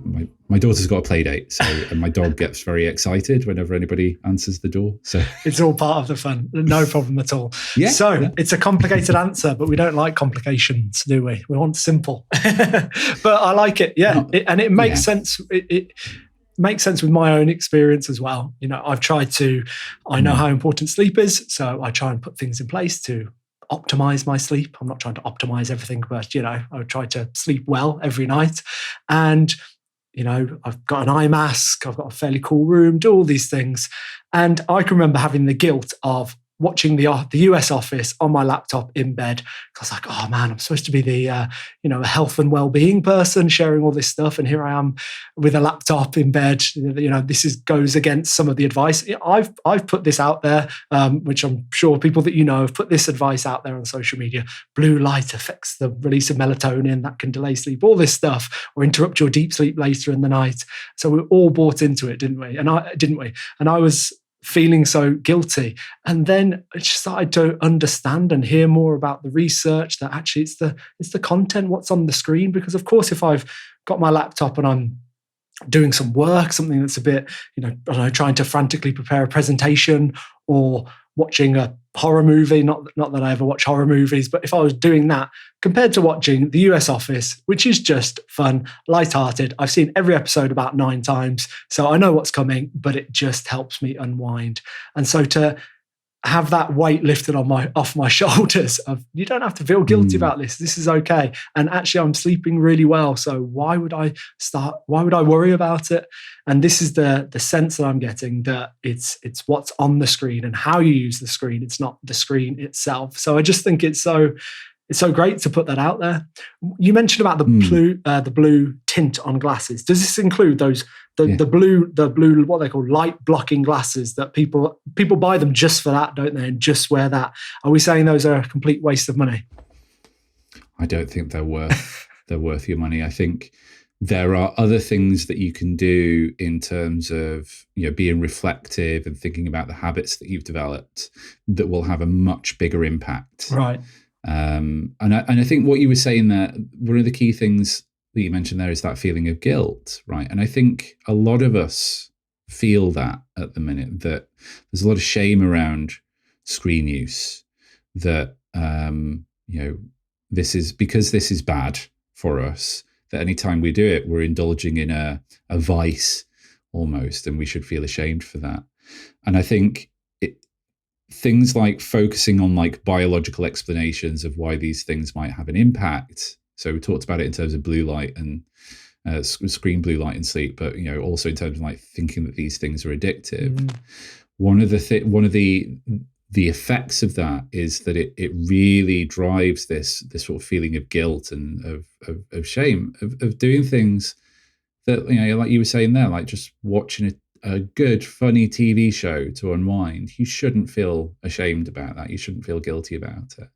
my daughter's got a play date, so and my dog gets very excited whenever anybody answers the door. So it's all part of the fun. No problem at all. Yeah. So yeah. It's a complicated answer, but we don't like complications, do we? We want simple. But I like it. Yeah, and it makes sense. It makes sense with my own experience as well. You know, I know how important sleep is, so I try and put things in place to optimize my sleep. I'm not trying to optimize everything, but I would try to sleep well every night. And I've got an eye mask, I've got a fairly cool room, do all these things. And I can remember having the guilt of watching the US Office on my laptop in bed. I was like, oh man, I'm supposed to be the a health and well-being person sharing all this stuff, and here I am with a laptop in bed. This goes against some of the advice. I've put this out there, which I'm sure people that have put this advice out there on social media. Blue light affects the release of melatonin that can delay sleep, all this stuff, or interrupt your deep sleep later in the night. So we all bought into it, didn't we? And I was feeling so guilty. And then I just started to understand and hear more about the research that actually it's the content, what's on the screen. Because of course, if I've got my laptop and I'm doing some work, something that's a bit, trying to frantically prepare a presentation or watching a horror movie, not that I ever watch horror movies, but if I was doing that compared to watching the US Office, which is just fun, lighthearted, I've seen every episode about 9 times, so I know what's coming, but it just helps me unwind. And so to have that weight lifted off my shoulders of, you don't have to feel guilty about this is okay, and actually I'm sleeping really well, so why would I worry about it? And this is the sense that I'm getting, that it's what's on the screen and how you use the screen. It's not the screen itself. So I just think it's so great to put that out there. You mentioned about the blue tint on glasses. Does this include those the blue what they call light blocking glasses that people buy them just for that, don't they? And just wear that. Are we saying those are a complete waste of money? I don't think they're worth your money. I think there are other things that you can do in terms of being reflective and thinking about the habits that you've developed that will have a much bigger impact. Right. And I think what you were saying there, one of the key things that you mentioned there is that feeling of guilt, right? And I think a lot of us feel that at the minute, that there's a lot of shame around screen use, that this is bad for us, that anytime we do it, we're indulging in a vice almost, and we should feel ashamed for that. And I think things like focusing on like biological explanations of why these things might have an impact. So we talked about it in terms of blue light and screen blue light and sleep, but also in terms of like thinking that these things are addictive. One of the effects of that is that it really drives this sort of feeling of guilt and of shame of doing things that like you were saying there, like just watching a good, funny TV show to unwind. You shouldn't feel ashamed about that. You shouldn't feel guilty about it.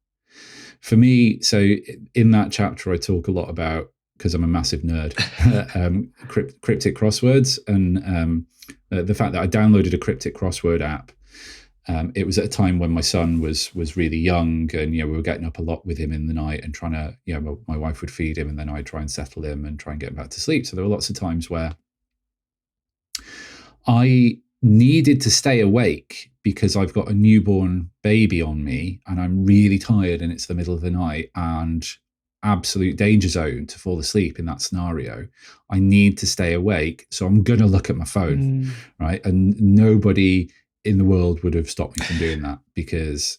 For me, so in that chapter, I talk a lot about, because I'm a massive nerd, cryptic crosswords, and the fact that I downloaded a cryptic crossword app. It was at a time when my son was really young, and we were getting up a lot with him in the night and trying to, my wife would feed him, and then I'd try and settle him and try and get him back to sleep. So there were lots of times where I needed to stay awake because I've got a newborn baby on me and I'm really tired and it's the middle of the night and absolute danger zone to fall asleep in that scenario. I need to stay awake, so I'm going to look at my phone, right? And nobody in the world would have stopped me from doing that, because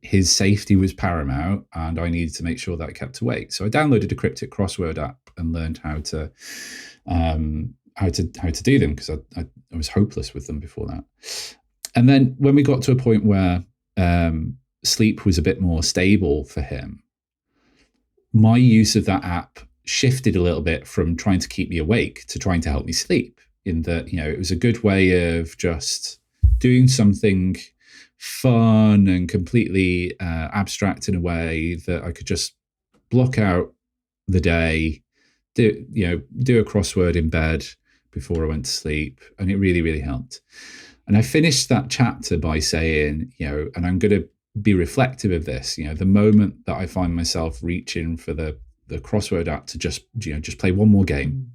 his safety was paramount and I needed to make sure that I kept awake. So I downloaded a cryptic crossword app and learned how how to do them, because I was hopeless with them before that. And then when we got to a point where sleep was a bit more stable for him, my use of that app shifted a little bit from trying to keep me awake to trying to help me sleep, in that, it was a good way of just doing something fun and completely abstract in a way that I could just block out the day, do a crossword in bed before I went to sleep. And it really, really helped. And I finished that chapter by saying, and I'm going to be reflective of this, the moment that I find myself reaching for the crossword app to just play one more game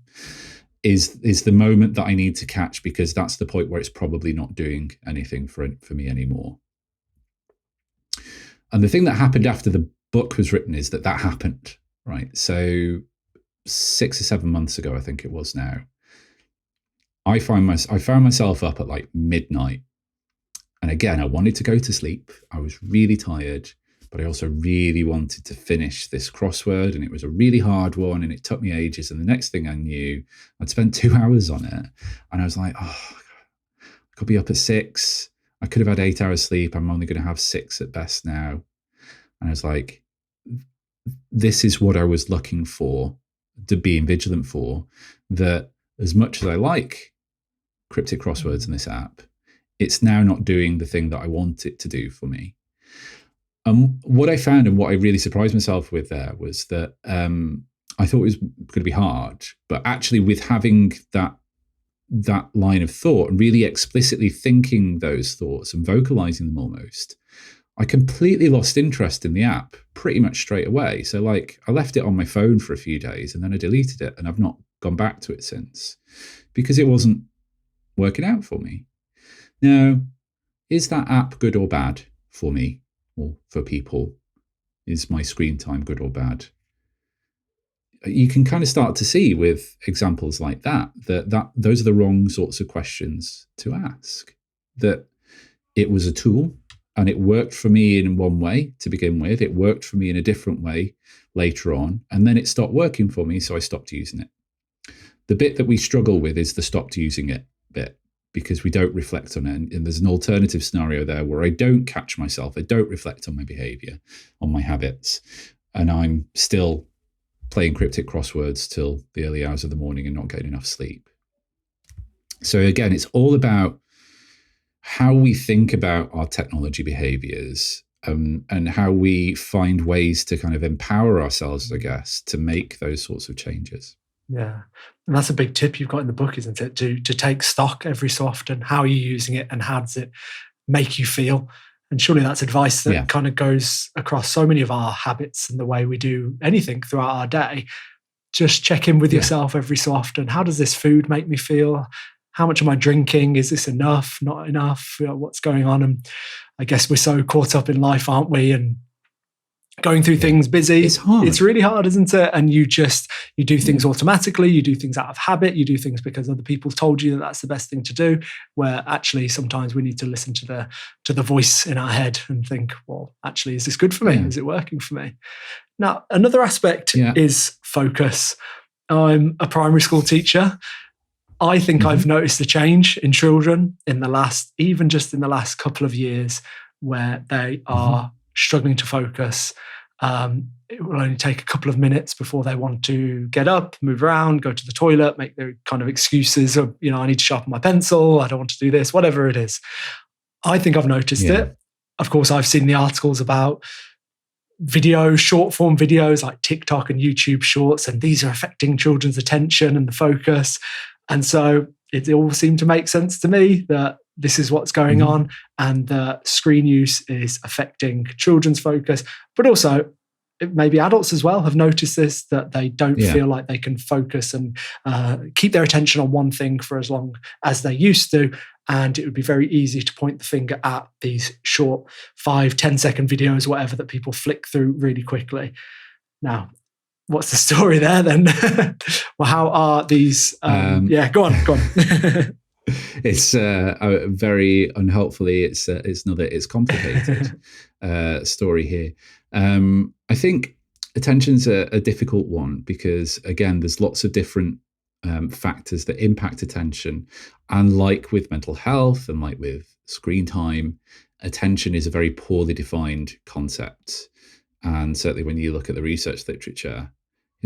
is the moment that I need to catch, because that's the point where it's probably not doing anything for me anymore. And the thing that happened after the book was written is that happened, right? So 6 or 7 months ago, I think it was now, I found myself up at like midnight. And again, I wanted to go to sleep. I was really tired, but I also really wanted to finish this crossword. And it was a really hard one, and it took me ages. And the next thing I knew, I'd spent 2 hours on it. And I was like, I could be up at 6. I could have had 8 hours sleep. I'm only going to have 6 at best now. And I was like, this is what I was looking for, to being vigilant for, that as much as I like cryptic crosswords in this app, it's now not doing the thing that I want it to do for me. What I found, and what I really surprised myself with there, was that I thought it was going to be hard, but actually with having that line of thought and really explicitly thinking those thoughts and vocalizing them almost, I completely lost interest in the app pretty much straight away. So like, I left it on my phone for a few days and then I deleted it, and I've not gone back to it since, because it wasn't working out for me. Now, is that app good or bad for me or for people? Is my screen time good or bad? You can kind of start to see with examples like that those are the wrong sorts of questions to ask. That it was a tool and it worked for me in one way to begin with. It worked for me in a different way later on, and then it stopped working for me, so I stopped using it. The bit that we struggle with is the stopped using it bit, because we don't reflect on it. And there's an alternative scenario there where I don't catch myself. I don't reflect on my behavior, on my habits, and I'm still playing cryptic crosswords till the early hours of the morning and not getting enough sleep. So again, it's all about how we think about our technology behaviors, and how we find ways to kind of empower ourselves, I guess, to make those sorts of changes. Yeah. And that's a big tip you've got in the book, isn't it? To take stock every so often. How are you using it and how does it make you feel? And surely that's advice that kind of goes across so many of our habits and the way we do anything throughout our day. Just check in with yourself every so often. How does this food make me feel? How much am I drinking? Is this enough? Not enough? What's going on? And I guess we're so caught up in life, aren't we? And going through things busy. It's hard. It's really hard, isn't it? And you do things automatically. You do things out of habit. You do things because other people told you that that's the best thing to do, where actually sometimes we need to listen to the voice in our head and think, well, actually, is this good for me? Is it working for me? Now, another aspect is focus. I'm a primary school teacher. I think I've noticed a change in children in the last couple of years, where they are struggling to focus. It will only take a couple of minutes before they want to get up, move around, go to the toilet, make their kind of excuses of, I need to sharpen my pencil, I don't want to do this, whatever it is. I think I've noticed it. Of course, I've seen the articles about videos, short form videos like TikTok and YouTube shorts, and these are affecting children's attention and the focus. And so it all seemed to make sense to me that this is what's going on, and the screen use is affecting children's focus, but also maybe adults as well have noticed this, that they don't feel like they can focus and keep their attention on one thing for as long as they used to. And it would be very easy to point the finger at these short 5-10 second videos, whatever, that people flick through really quickly. Now, what's the story there then? Well, how are these? Go on. It's very unhelpfully. It's complicated story here. I think attention's a difficult one because, again, there's lots of different factors that impact attention. And like with mental health and like with screen time, attention is a very poorly defined concept. And certainly when you look at the research literature,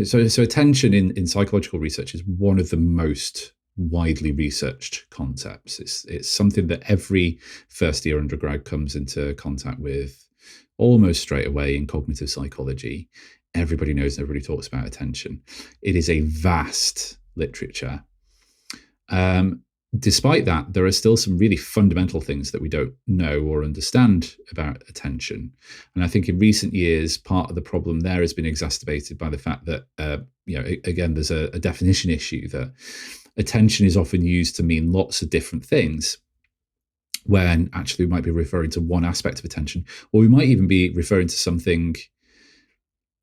so attention in psychological research is one of the most widely researched concepts. It's something that every first year undergrad comes into contact with almost straight away in cognitive psychology. Everybody knows, everybody talks about attention. It is a vast literature. Despite that, there are still some really fundamental things that we don't know or understand about attention. And I think in recent years, part of the problem there has been exacerbated by the fact that, again, there's a definition issue that attention is often used to mean lots of different things, when actually we might be referring to one aspect of attention, or we might even be referring to something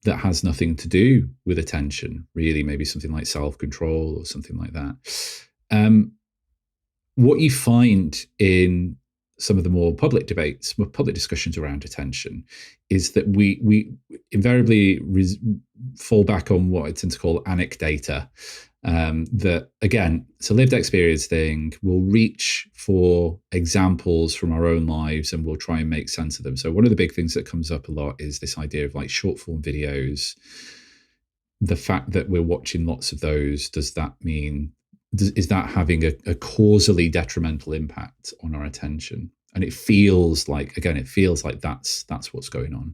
that has nothing to do with attention, really, maybe something like self-control or something like that. What you find in some of the more public debates, more public discussions around attention, is that we invariably fall back on what I tend to call anecdata. That, again, it's a lived experience thing. We'll reach for examples from our own lives and we'll try and make sense of them. So one of the big things that comes up a lot is this idea of like short form videos. The fact that we're watching lots of those, does that mean, is that having a causally detrimental impact on our attention? And it feels like that's what's going on.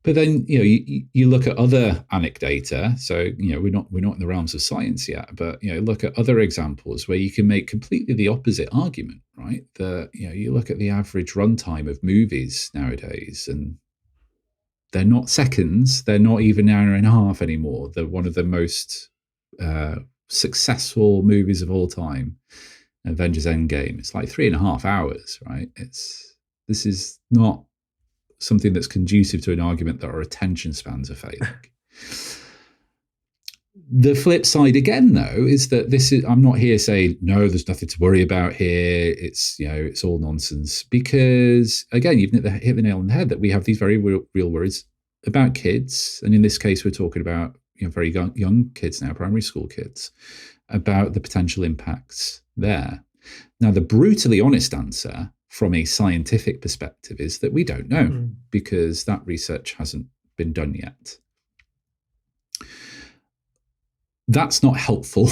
But then, you look at other anecdata. So, we're not in the realms of science yet, but, look at other examples where you can make completely the opposite argument, right? You look at the average runtime of movies nowadays, and they're not seconds. They're not even an hour and a half anymore. They're one of the most successful movies of all time, Avengers Endgame. It's like 3.5 hours, right? This is not something that's conducive to an argument that our attention spans are failing. The flip side again, though, is that I'm not here saying, no, there's nothing to worry about here. It's all nonsense, because again, you've hit the nail on the head that we have these very real worries about kids. And in this case, we're talking about very young kids now, primary school kids, about the potential impacts there. Now, the brutally honest answer from a scientific perspective is that we don't know, because that research hasn't been done yet. That's not helpful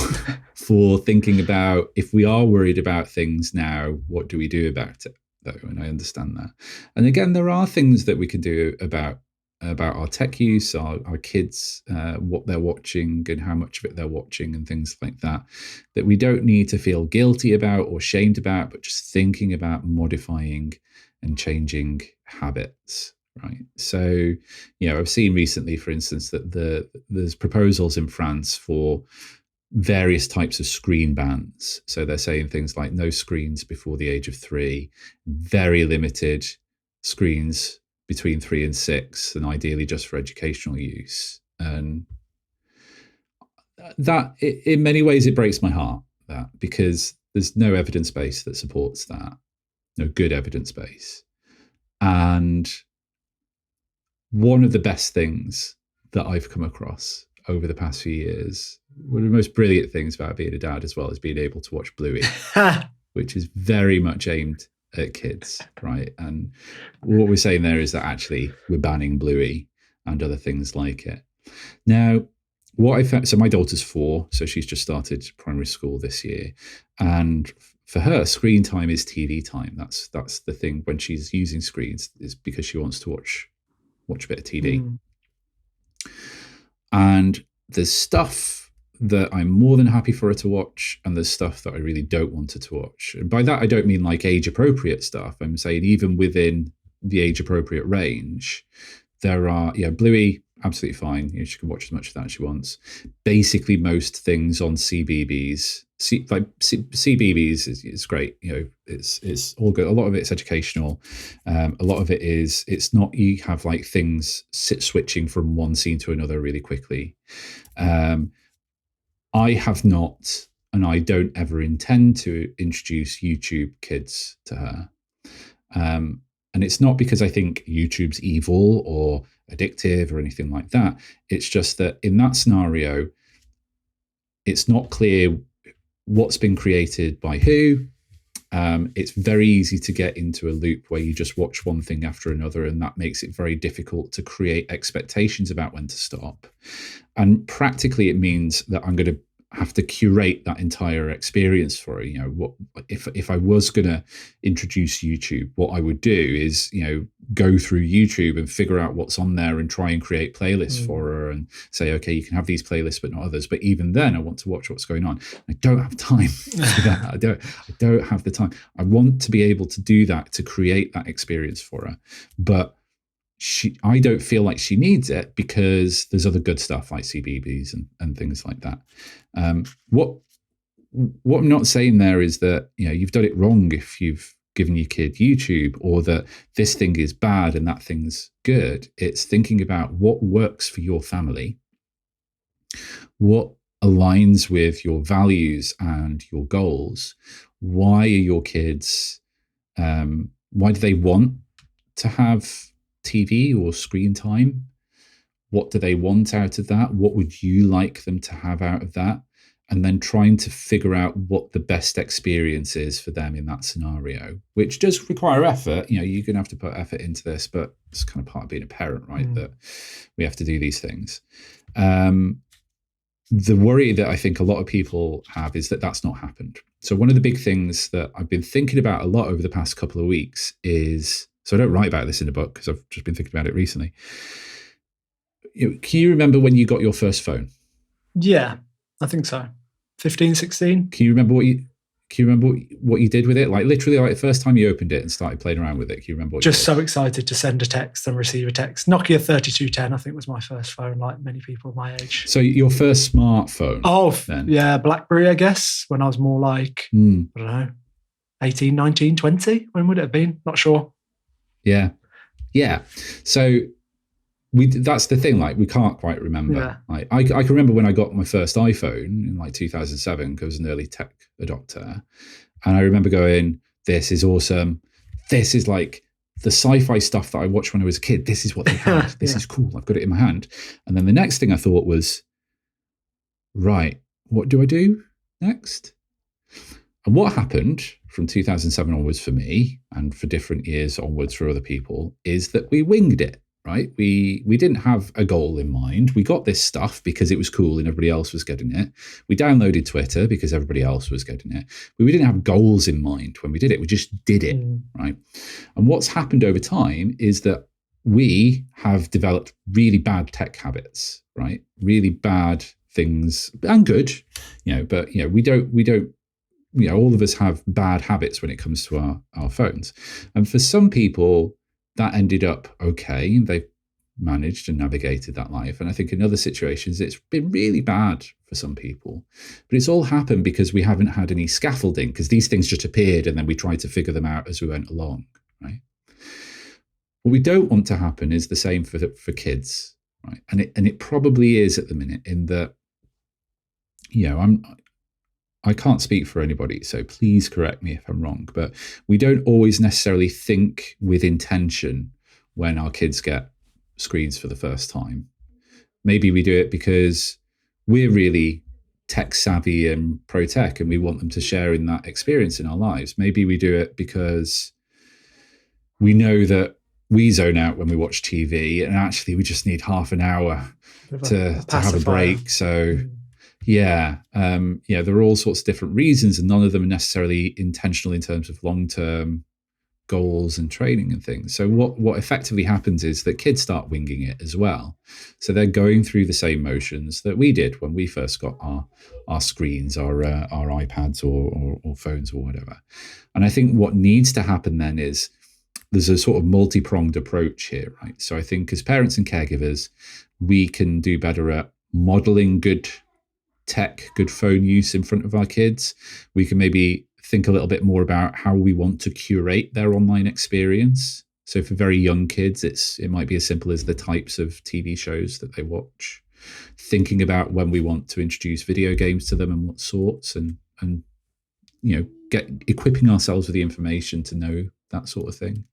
for thinking about, if we are worried about things now, what do we do about it, though? And I understand that. And again, there are things that we can do about our tech use, our kids, what they're watching and how much of it they're watching and things like that we don't need to feel guilty about or shamed about, but just thinking about modifying and changing habits, right? So, I've seen recently, for instance, that there's proposals in France for various types of screen bans. So they're saying things like no screens before the age of 3, very limited screens between 3 and 6, and ideally just for educational use. And that, in many ways, it breaks my heart, that, because there's no evidence base that supports that, no good evidence base. And one of the best things that I've come across over the past few years, one of the most brilliant things about being a dad as well, is being able to watch Bluey, which is very much aimed at kids, right? And what we're saying there is that actually we're banning Bluey and other things like it. Now, what I found, so my daughter's 4, so she's just started primary school this year, and for her, screen time is TV time. That's the thing when she's using screens, is because she wants to watch a bit of TV. And there's stuff that I'm more than happy for her to watch, and there's stuff that I really don't want her to watch. And by that, I don't mean like age-appropriate stuff. I'm saying even within the age-appropriate range, there are, Bluey, absolutely fine. She can watch as much of that as she wants. Basically, most things on CBeebies, CBeebies is great. It's all good. A lot of it's educational. A lot of it is, it's not, you have like things switching from one scene to another really quickly. I have not, and I don't ever intend to introduce YouTube Kids to her. And it's not because I think YouTube's evil or addictive or anything like that. It's just that in that scenario, It's not clear what's been created by who. It's very easy to get into a loop where you just watch one thing after another, and that makes it very difficult to create expectations about when to stop. And practically, it means that I'm going to have to curate that entire experience for it. What if I was going to introduce YouTube, what I would do is, go through YouTube and figure out what's on there and try and create playlists for her and say, okay, you can have these playlists but not others. But even then, I want to watch what's going on. I don't have time for that. I don't have the time. I want to be able to do that, to create that experience for her. But I don't feel like she needs it because there's other good stuff like CBeebies and things like that. What I'm not saying there is that you've done it wrong if you've given your kid YouTube, or that this thing is bad and that thing's good. It's thinking about what works for your family, what aligns with your values and your goals. Why are your kids? Why do they want to have TV or screen time? What do they want out of that? What would you like them to have out of that? And then trying to figure out what the best experience is for them in that scenario, which does require effort. You're going to have to put effort into this, but it's kind of part of being a parent, right? That we have to do these things. The worry that I think a lot of people have is that that's not happened. So one of the big things that I've been thinking about a lot over the past couple of weeks is, so I don't write about this in the book because I've just been thinking about it recently. Can you remember when you got your first phone? Yeah, I think so. 15, 16. Can you remember what you did with it? Like literally, like the first time you opened it and started playing around with it. Can you remember what you did? Just so excited to send a text and receive a text. Nokia 3210, I think, was my first phone, like many people my age. So your first smartphone? Oh, then? Yeah, BlackBerry, I guess, when I was more like, I don't know, 18, 19, 20. When would it have been? Not sure. Yeah. So that's the thing, like we can't quite remember. Yeah. Like I can remember when I got my first iPhone in like 2007 because I was an early tech adopter, and I remember going, this is awesome, this is like the sci-fi stuff that I watched when I was a kid, this is what they had, this is cool, I've got it in my hand. And then the next thing I thought was, right, what do I do next? And what happened from 2007 onwards for me, and for different years onwards for other people, is that we winged it. Right? We didn't have a goal in mind. We got this stuff because it was cool and everybody else was getting it. We downloaded Twitter because everybody else was getting it. But we didn't have goals in mind when we did it. We just did it, right? And what's happened over time is that we have developed really bad tech habits, right? Really bad things, and good, but we don't all of us have bad habits when it comes to our phones. And for some people, that ended up okay. They've managed and navigated that life. And I think in other situations, it's been really bad for some people. But it's all happened because we haven't had any scaffolding, because these things just appeared and then we tried to figure them out as we went along, right? What we don't want to happen is the same for kids, right? And it probably is at the minute, in that, I can't speak for anybody, so please correct me if I'm wrong, but we don't always necessarily think with intention when our kids get screens for the first time. Maybe we do it because we're really tech savvy and pro tech and we want them to share in that experience in our lives. Maybe we do it because we know that we zone out when we watch TV and actually we just need half an hour to have a break. So there are all sorts of different reasons, and none of them are necessarily intentional in terms of long-term goals and training and things. So what effectively happens is that kids start winging it as well. So they're going through the same motions that we did when we first got our screens, our iPads or phones or whatever. And I think what needs to happen then is there's a sort of multi-pronged approach here, right? So I think as parents and caregivers, we can do better at modeling good tech, good phone use in front of our kids. We can maybe think a little bit more about how we want to curate their online experience. So for very young kids, it might be as simple as the types of TV shows that they watch, thinking about when we want to introduce video games to them and what sorts, and equipping ourselves with the information to know that sort of thing.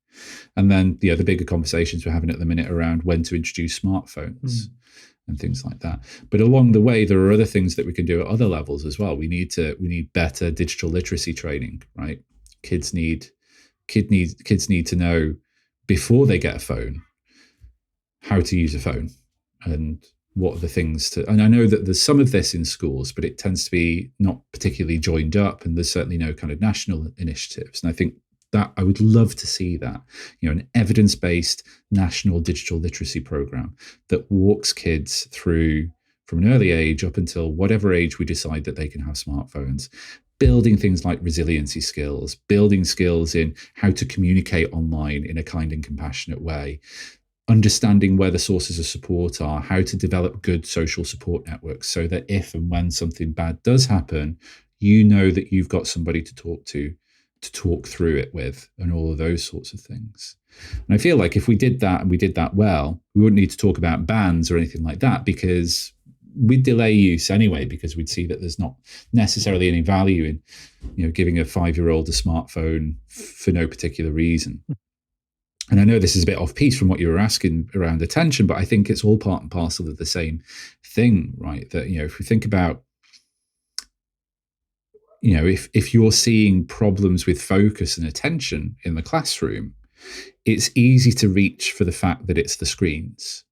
And then the bigger conversations we're having at the minute around when to introduce smartphones. and things like that. But along the way, there are other things that we can do at other levels as well. We need better digital literacy training, right? Kids need to know before they get a phone how to use a phone and what are the things to. And I know that there's some of this in schools, but it tends to be not particularly joined up, and there's certainly no kind of national initiatives. And I think that I would love to see that, an evidence-based national digital literacy program that walks kids through from an early age up until whatever age we decide that they can have smartphones, building things like resiliency skills, building skills in how to communicate online in a kind and compassionate way, understanding where the sources of support are, how to develop good social support networks so that if and when something bad does happen, you know that you've got somebody to talk through it with, and all of those sorts of things. And I feel like if we did that and we did that well, we wouldn't need to talk about bans or anything like that, because we'd delay use anyway, because we'd see that there's not necessarily any value in, giving a 5-year-old a smartphone for no particular reason. And I know this is a bit off piece from what you were asking around attention, but I think it's all part and parcel of the same thing, right? That, if we think about, if you're seeing problems with focus and attention in the classroom, it's easy to reach for the fact that it's the screens.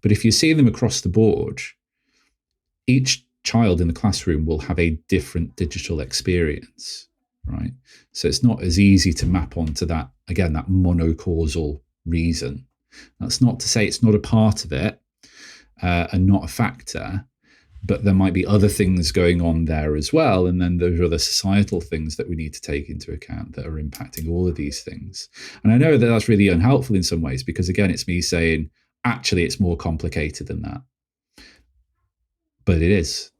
But if you're seeing them across the board, each child in the classroom will have a different digital experience, right? So it's not as easy to map onto that, again, that monocausal reason. That's not to say it's not a part of it and not a factor, but there might be other things going on there as well. And then there's other societal things that we need to take into account that are impacting all of these things. And I know that that's really unhelpful in some ways, because again, it's me saying, actually, it's more complicated than that. But it is.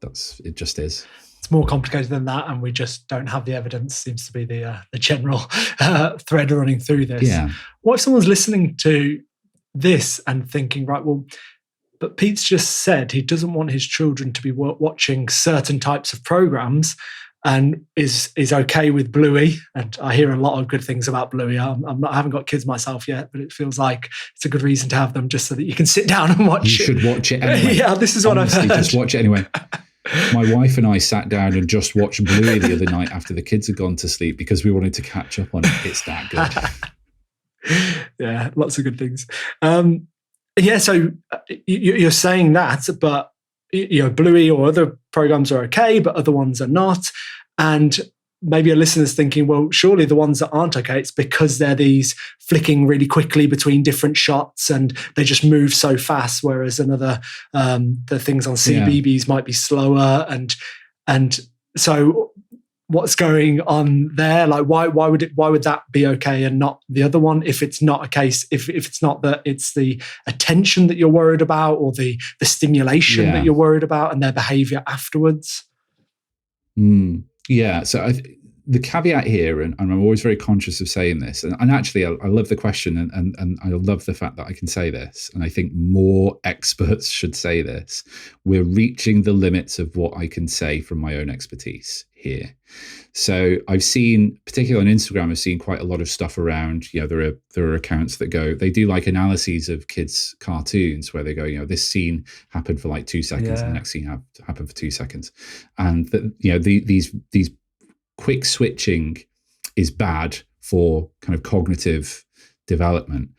It just is. It's more complicated than that, and we just don't have the evidence. Seems to be the general thread running through this. Yeah. What if someone's listening to this and thinking, right, well, but Pete's just said he doesn't want his children to be watching certain types of programs, and is okay with Bluey. And I hear a lot of good things about Bluey. I haven't got kids myself yet, but it feels like it's a good reason to have them, just so that you can sit down and watch it. You should watch it anyway. Yeah, this is what I've heard. Just watch it anyway. My wife and I sat down and just watched Bluey the other night after the kids had gone to sleep, because we wanted to catch up on it. It's that good. Yeah, lots of good things. So you're saying that, but Bluey or other programs are okay, but other ones are not. And maybe a listener's thinking, well, surely the ones that aren't okay, it's because they're these flicking really quickly between different shots and they just move so fast, whereas the things on CBeebies might be slower. And so what's going on there? Like, why would that be okay and not the other one? If it's not a case, if it's not that it's the attention that you're worried about, or the stimulation that you're worried about, and their behavior afterwards. Yeah. So the caveat here, and I'm always very conscious of saying this, and actually I love the question, and I love the fact that I can say this, and I think more experts should say this. We're reaching the limits of what I can say from my own expertise here. So I've seen, particularly on Instagram, I've seen quite a lot of stuff around, there are accounts that they do like analyses of kids' cartoons where they go, this scene happened for like 2 seconds, and the next scene happened for 2 seconds. And these quick switching is bad for kind of cognitive development.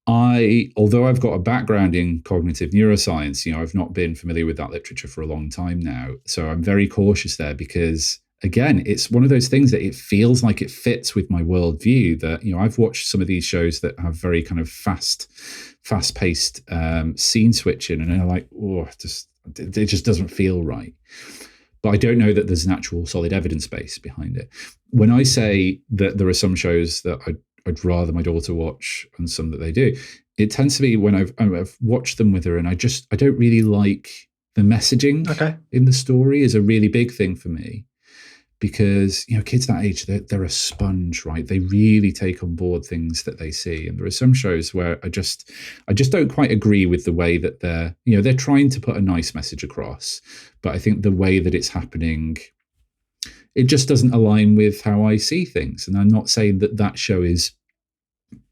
Although I've got a background in cognitive neuroscience, I've not been familiar with that literature for a long time now. So I'm very cautious there, because again, it's one of those things that it feels like it fits with my worldview. That, I've watched some of these shows that have very kind of fast-paced scene switching, and I'm like, it just doesn't feel right. But I don't know that there's an actual solid evidence base behind it. When I say that there are some shows that I'd rather my daughter watch and some that they do, it tends to be when I've watched them with her, and I don't really like the messaging in the story is a really big thing for me. Because, kids that age, they're a sponge, right? They really take on board things that they see. And there are some shows where I just don't quite agree with the way that they're trying to put a nice message across. But I think the way that it's happening, it just doesn't align with how I see things. And I'm not saying that show is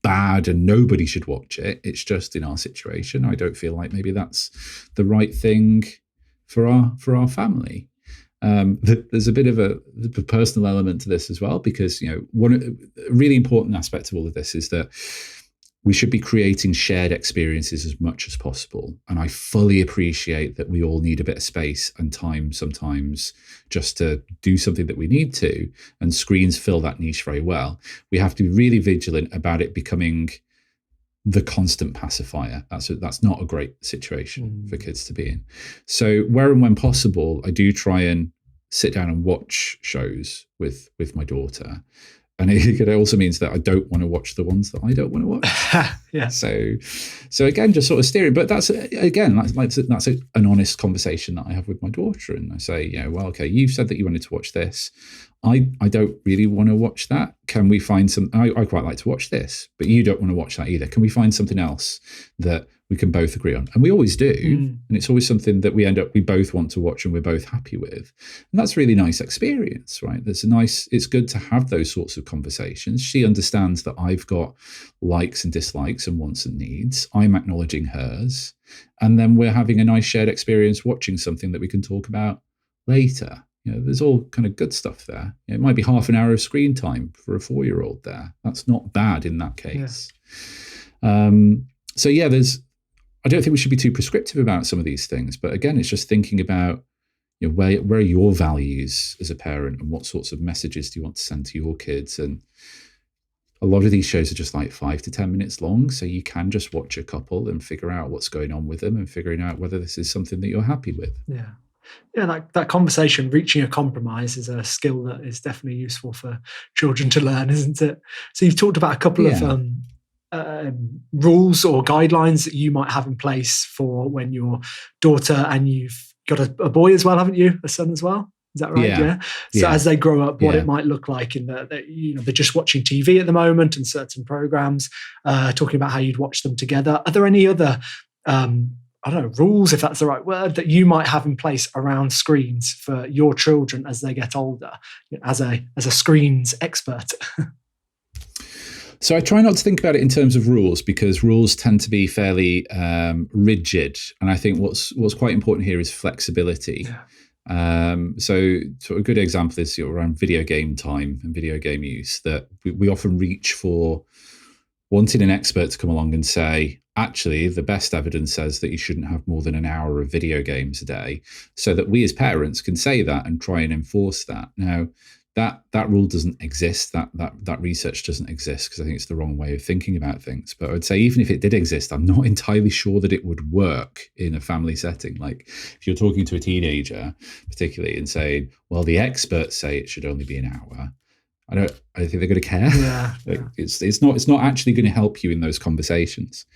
bad and nobody should watch it. It's just in our situation, I don't feel like maybe that's the right thing for our family. There's a bit of a personal element to this as well, because one really important aspect of all of this is that we should be creating shared experiences as much as possible. And I fully appreciate that we all need a bit of space and time sometimes just to do something that we need to, and screens fill that niche very well. We have to be really vigilant about it becoming the constant pacifier. That's not a great situation for kids to be in. So where and when possible, I do try and sit down and watch shows with my daughter. And it also means that I don't want to watch the ones that I don't want to watch. Yeah. So again, just sort of steering. But that's an honest conversation that I have with my daughter, and I say, well, okay, you've said that you wanted to watch this. I don't really want to watch that. Can we find some? I quite like to watch this, but you don't want to watch that either. Can we find something else that we can both agree on? And we always do. And it's always something that we both want to watch and we're both happy with. And that's a really nice experience, right? It's good to have those sorts of conversations. She understands that I've got likes and dislikes and wants and needs. I'm acknowledging hers. And then we're having a nice shared experience watching something that we can talk about later. There's all kind of good stuff there. It might be half an hour of screen time for a 4-year-old there. That's not bad in that case. Yeah. I don't think we should be too prescriptive about some of these things. But again, it's just thinking about where are your values as a parent, and what sorts of messages do you want to send to your kids? And a lot of these shows are just like 5 to 10 minutes long. So you can just watch a couple and figure out what's going on with them and figuring out whether this is something that you're happy with. Yeah. Yeah, that conversation, reaching a compromise, is a skill that is definitely useful for children to learn, isn't it? So you've talked about a couple of rules or guidelines that you might have in place for when your daughter, and you've got a boy as well, haven't you? A son as well? Is that right? Yeah. So as they grow up, what it might look like in they're just watching TV at the moment and certain programs, talking about how you'd watch them together. Are there any other I don't know, rules, if that's the right word, that you might have in place around screens for your children as they get older, as a screens expert? So I try not to think about it in terms of rules, because rules tend to be fairly rigid. And I think what's quite important here is flexibility. Yeah. So a good example is around video game time and video game use, that we often reach for wanting an expert to come along and say, actually, the best evidence says that you shouldn't have more than an hour of video games a day, so that we as parents can say that and try and enforce that. Now, that rule doesn't exist, that research doesn't exist, because I think it's the wrong way of thinking about things. But I would say even if it did exist, I'm not entirely sure that it would work in a family setting. Like if you're talking to a teenager, particularly, and saying, well, the experts say it should only be an hour, I don't think they're going to care. Yeah. It's not actually going to help you in those conversations.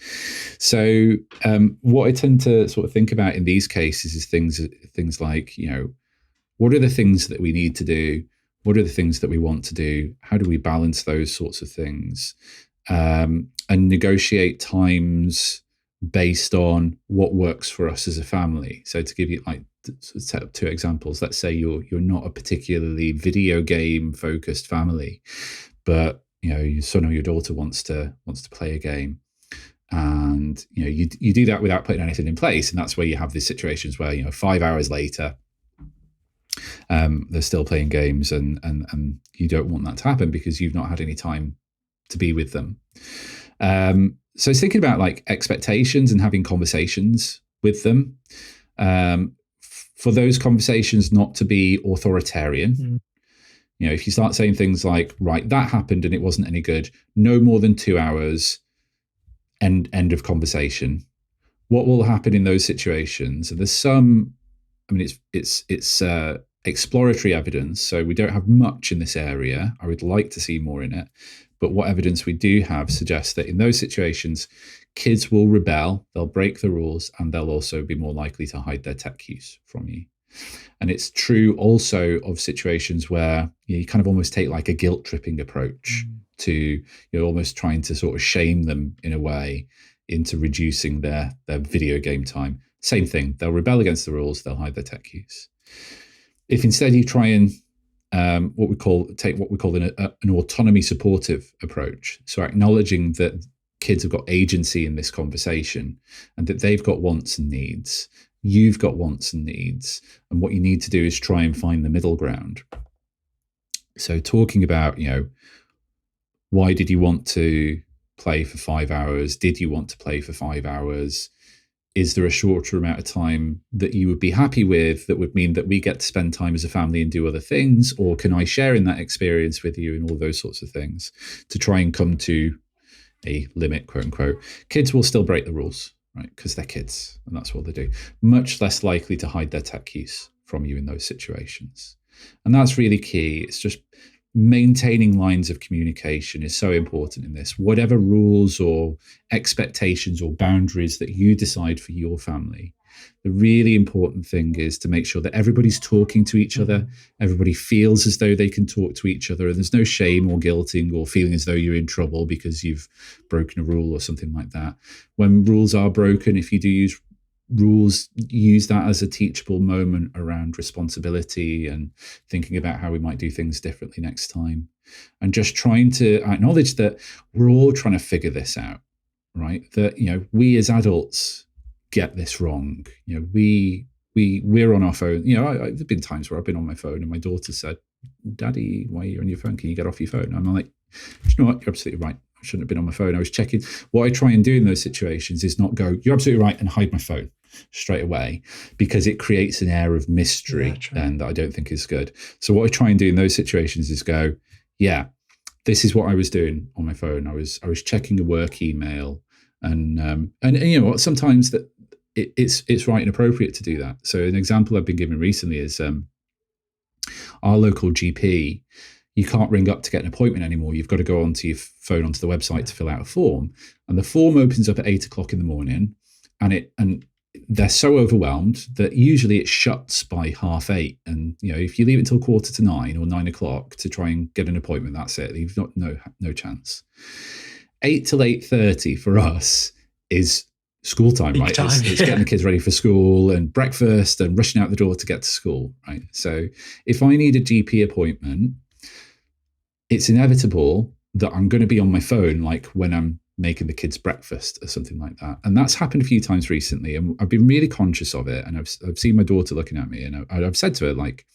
So what I tend to sort of think about in these cases is things like, what are the things that we need to do? What are the things that we want to do? How do we balance those sorts of things? And negotiate times based on what works for us as a family. So to give you set up 2 examples, let's say you're not a particularly video game focused family, but your son or your daughter wants to play a game, and you do that without putting anything in place, and that's where you have these situations where 5 hours later they're still playing games, and you don't want that to happen because you've not had any time to be with them. So it's thinking about like expectations and having conversations with them. For those conversations not to be authoritarian. If you start saying things like, right, that happened and it wasn't any good, no more than 2 hours, end of conversation. What will happen in those situations? And there's some, it's exploratory evidence, so we don't have much in this area. I would like to see more in it. But what evidence we do have suggests that in those situations, kids will rebel, they'll break the rules, and they'll also be more likely to hide their tech use from you. And it's true also of situations where you kind of almost take like a guilt tripping approach to almost trying to sort of shame them in a way into reducing their video game time. Same thing, they'll rebel against the rules, they'll hide their tech use. If instead you try and what we call an autonomy supportive approach. So acknowledging that kids have got agency in this conversation and that they've got wants and needs, you've got wants and needs, and what you need to do is try and find the middle ground. So talking about, why did you want to play for 5 hours? Did you want to play for 5 hours? Is there a shorter amount of time that you would be happy with that would mean that we get to spend time as a family and do other things? Or can I share in that experience with you, and all those sorts of things to try and come to a limit, quote unquote. Kids will still break the rules, right? Because they're kids and that's what they do. Much less likely to hide their tech use from you in those situations. And that's really key. It's just maintaining lines of communication is so important in this. Whatever rules or expectations or boundaries that you decide for your family, the really important thing is to make sure that everybody's talking to each other. Everybody feels as though they can talk to each other, and there's no shame or guilting or feeling as though you're in trouble because you've broken a rule or something like that. When rules are broken, if you do use rules, use that as a teachable moment around responsibility and thinking about how we might do things differently next time, and just trying to acknowledge that we're all trying to figure this out, right? That we as adults get this wrong. We're on our phone. There've been times where I've been on my phone and my daughter said, "Daddy, why are you on your phone? Can you get off your phone?" And I'm like, you know what? You're absolutely right. I shouldn't have been on my phone. I was checking. What I try and do in those situations is not go, "You're absolutely right," and hide my phone straight away, because it creates an air of mystery and that I don't think is good. So what I try and do in those situations is go, "Yeah, this is what I was doing on my phone. I was checking a work email, and you know what? Sometimes that it's right and appropriate to do that." So an example I've been given recently is our local GP. You can't ring up to get an appointment anymore. You've got to go onto your phone, onto the website to fill out a form. And the form opens up at 8 o'clock in the morning, and they're so overwhelmed that usually it shuts by 8:30. And if you leave it until 8:45 or 9 o'clock to try and get an appointment, that's it. You've got no chance. 8 till 8:30 for us is school time, right? It's getting the kids ready for school and breakfast and rushing out the door to get to school, right? So if I need a GP appointment, it's inevitable that I'm going to be on my phone, like when I'm making the kids breakfast or something like that. And that's happened a few times recently, and I've been really conscious of it. And I've seen my daughter looking at me, and I've said to her, like,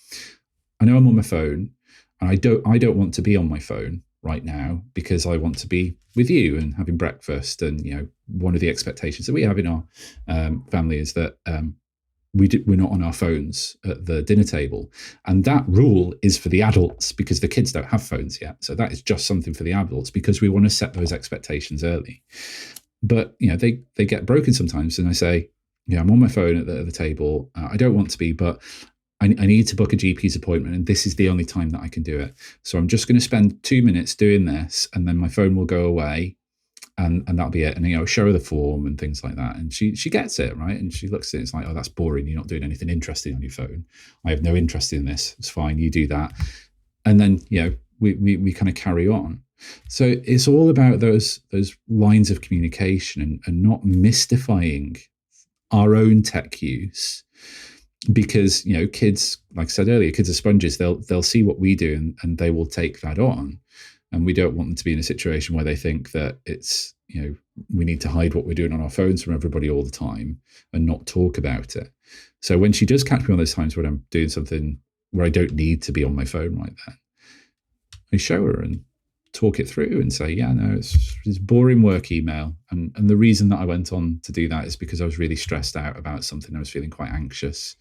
I know I'm on my phone, and I don't want to be on my phone right now because I want to be with you and having breakfast. And one of the expectations that we have in our family is that we're not on our phones at the dinner table. And that rule is for the adults because the kids don't have phones yet. So that is just something for the adults because we want to set those expectations early. But, they get broken sometimes. And I say, I'm on my phone at the table. I don't want to be, but I need to book a GP's appointment. And this is the only time that I can do it. So I'm just going to spend 2 minutes doing this, and then my phone will go away. And that'll be it. And, show her the form and things like that. And she gets it, right? And she looks at it, it's like, "Oh, that's boring. You're not doing anything interesting on your phone. I have no interest in this. It's fine. You do that." And then, we kind of carry on. So it's all about those lines of communication and not mystifying our own tech use. Because, kids, like I said earlier, kids are sponges. They'll see what we do and they will take that on. And we don't want them to be in a situation where they think that it's, we need to hide what we're doing on our phones from everybody all the time and not talk about it. So when she does catch me on those times when I'm doing something where I don't need to be on my phone right then, I show her and talk it through and say, "Yeah, no, it's boring work email. And the reason that I went on to do that is because I was really stressed out about something. I was feeling quite anxious.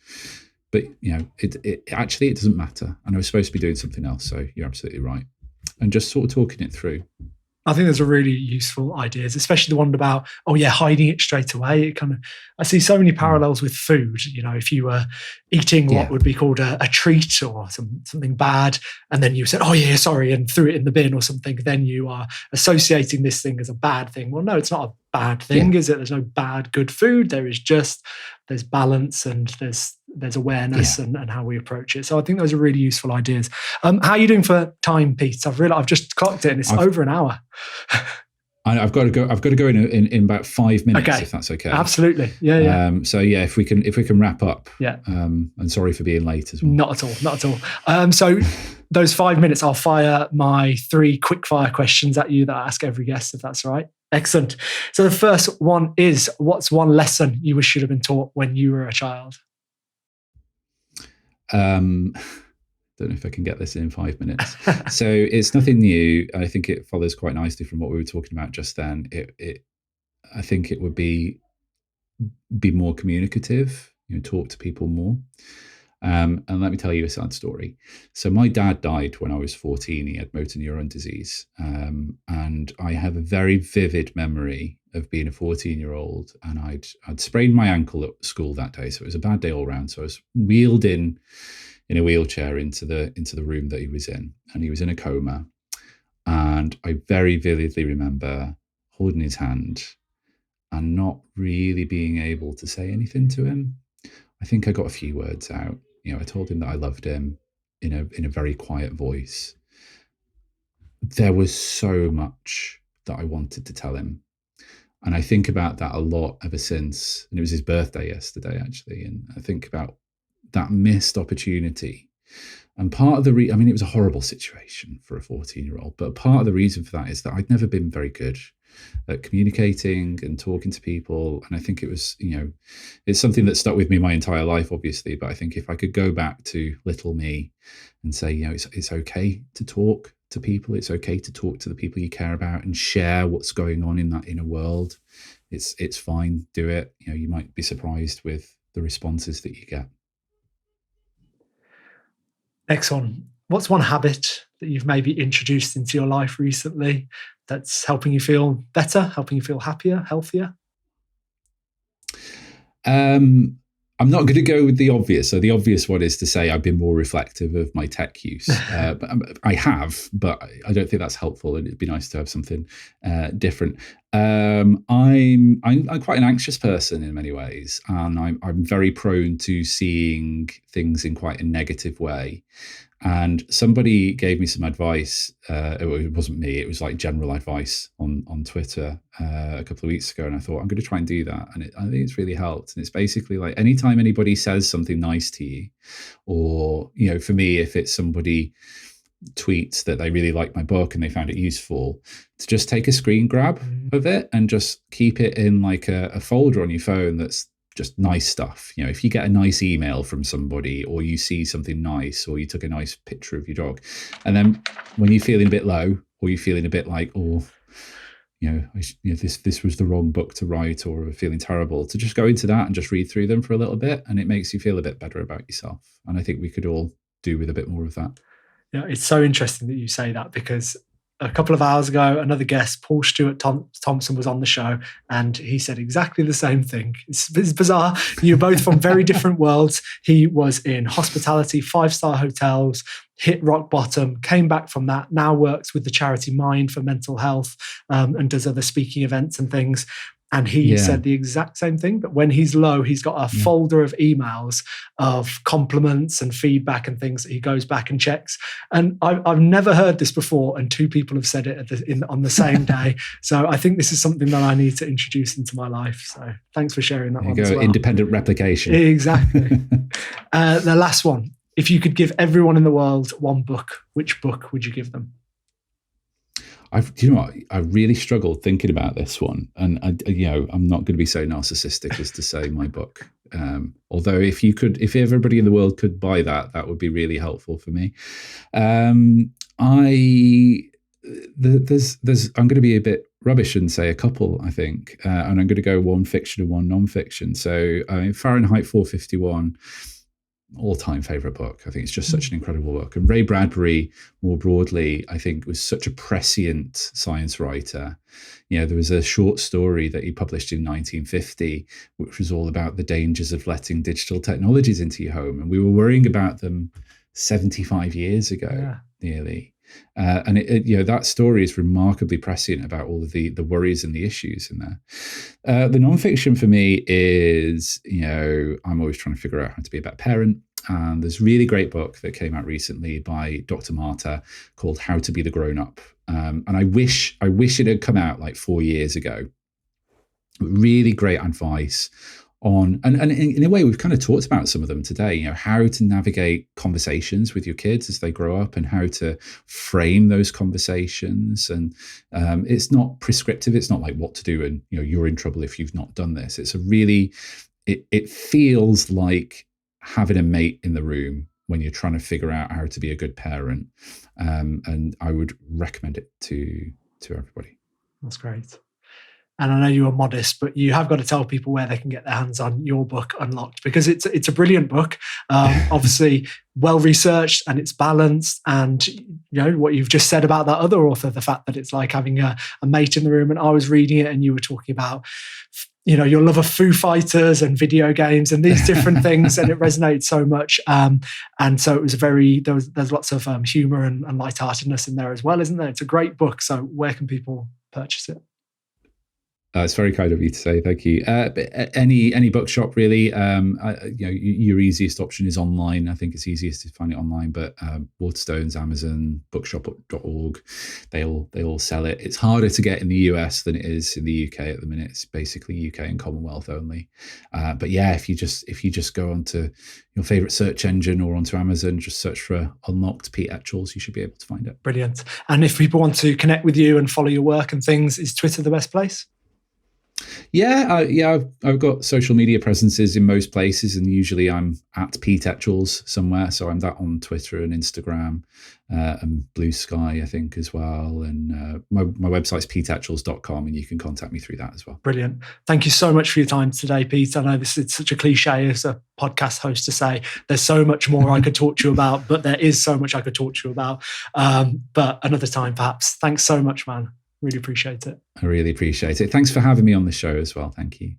But, it actually doesn't matter. And I was supposed to be doing something else. So you're absolutely right." And just sort of talking it through. I think those are really useful ideas, especially the one about, hiding it straight away. I see so many parallels with food. If you were eating what would be called a treat or something bad, and then you said, "Oh yeah, sorry," and threw it in the bin or something, then you are associating this thing as a bad thing. Well, no, it's not a bad thing, is it? There's no bad, good food. There's balance and there's awareness and how we approach it. So I think those are really useful ideas. How are you doing for time, Pete? I've just clocked it and it's over an hour. I've got to go in about 5 minutes, if that's okay. Absolutely. Yeah. So yeah, if we can wrap up. Yeah. And sorry for being late as well. Not at all. So those 5 minutes, I'll fire my 3 quick-fire questions at you that I ask every guest, if that's all right. Excellent. So the first one is, what's one lesson you wish you'd have been taught when you were a child? Don't know if I can get this in 5 minutes. So it's nothing new. I think it follows quite nicely from what we were talking about just then. I think it would be more communicative, talk to people more. And let me tell you a sad story. So my dad died when I was 14. He had motor neuron disease. And I have a very vivid memory of being a 14-year-old, and I'd sprained my ankle at school that day. So it was a bad day all round. So I was wheeled in a wheelchair into the room that he was in, and he was in a coma. And I very vividly remember holding his hand and not really being able to say anything to him. I think I got a few words out. I told him that I loved him in a very quiet voice. There was so much that I wanted to tell him. And I think about that a lot ever since. And it was his birthday yesterday, actually. And I think about that missed opportunity. And part of the it was a horrible situation for a 14-year-old, but part of the reason for that is that I'd never been very good at communicating and talking to people. And I think it was, it's something that stuck with me my entire life, obviously. But I think if I could go back to little me and say, it's okay to talk to people. It's okay to talk to the people you care about and share what's going on in that inner world. It's fine. Do it. You might be surprised with the responses that you get. Excellent. What's one habit that you've maybe introduced into your life recently that's helping you feel better, helping you feel happier, healthier? I'm not going to go with the obvious. So the obvious one is to say I've been more reflective of my tech use. But I have, but I don't think that's helpful. And it'd be nice to have something different. I'm quite an anxious person in many ways, and I'm very prone to seeing things in quite a negative way. And somebody gave me some advice. It wasn't me. It was like general advice on Twitter a couple of weeks ago. And I thought, I'm going to try and do that. And I think it's really helped. And it's basically like anytime anybody says something nice to you, or, for me, if it's somebody tweets that they really like my book and they found it useful, to just take a screen grab of it and just keep it in like a folder on your phone that's just nice stuff. If you get a nice email from somebody, or you see something nice, or you took a nice picture of your dog, and then when you're feeling a bit low, or you're feeling a bit like, this was the wrong book to write, or feeling terrible, to just go into that and just read through them for a little bit, and it makes you feel a bit better about yourself. And I think we could all do with a bit more of that. It's so interesting that you say that, because a couple of hours ago, another guest, Paul Stewart Thompson, was on the show, and he said exactly the same thing. It's bizarre. You're both from very different worlds. He was in hospitality, 5-star hotels, hit rock bottom, came back from that, now works with the charity Mind for mental health, and does other speaking events and things. And he said the exact same thing, that when he's low, he's got a folder of emails of compliments and feedback and things that he goes back and checks. And I've never heard this before, and 2 people have said it on the same day. So I think this is something that I need to introduce into my life. So thanks for sharing that one as well. Independent replication. Exactly. The last one. If you could give everyone in the world one book, which book would you give them? I really struggled thinking about this one, and I'm not going to be so narcissistic as to say my book. Although if everybody in the world could buy that would be really helpful for me. I'm going to be a bit rubbish and say a couple, I think, and I'm going to go one fiction and one non-fiction. So Fahrenheit 451. All-time favorite book. I think it's just such an incredible book. And Ray Bradbury, more broadly, I think was such a prescient science writer. There was a short story that he published in 1950, which was all about the dangers of letting digital technologies into your home. And we were worrying about them 75 years ago, nearly. And that story is remarkably prescient about all of the worries and the issues in there. The nonfiction for me is, I'm always trying to figure out how to be a better parent. And there's a really great book that came out recently by Dr. Marta called How to Be the Grown Up. And I wish it had come out like 4 years ago. Really great advice on, and in a way, we've kind of talked about some of them today, how to navigate conversations with your kids as they grow up and how to frame those conversations. And it's not prescriptive. It's not like what to do and, you're in trouble if you've not done this. It's a really, it feels like having a mate in the room when you're trying to figure out how to be a good parent. And I would recommend it to everybody. That's great. And I know you are modest, but you have got to tell people where they can get their hands on your book, Unlocked, because it's a brilliant book. Obviously, well researched and it's balanced. And what you've just said about that other author, the fact that it's like having a mate in the room. And I was reading it, and you were talking about your love of Foo Fighters and video games and these different things, and it resonates so much. And so it was there's lots of humor and lightheartedness in there as well, isn't there? It's a great book. So where can people purchase it? It's very kind of you to say. Thank you. Any bookshop really. Your easiest option is online. I think it's easiest to find it online. But Waterstones, Amazon, bookshop.org, they all sell it. It's harder to get in the US than it is in the UK at the minute. It's basically UK and Commonwealth only. But yeah, if you just go onto your favorite search engine or onto Amazon, just search for Unlocked Pete Etchells, you should be able to find it. Brilliant. And if people want to connect with you and follow your work and things, is Twitter the best place? Yeah. I've got social media presences in most places, and usually I'm at Pete Etchells somewhere. So I'm that on Twitter and Instagram and Blue Sky, I think, as well. And my website's peteetchells.com, and you can contact me through that as well. Brilliant. Thank you so much for your time today, Pete. I know this is such a cliche as a podcast host to say there's so much more I could talk to you about, but there is so much I could talk to you about. But another time, perhaps. Thanks so much, man. Really appreciate it. I really appreciate it. Thanks for having me on the show as well. Thank you.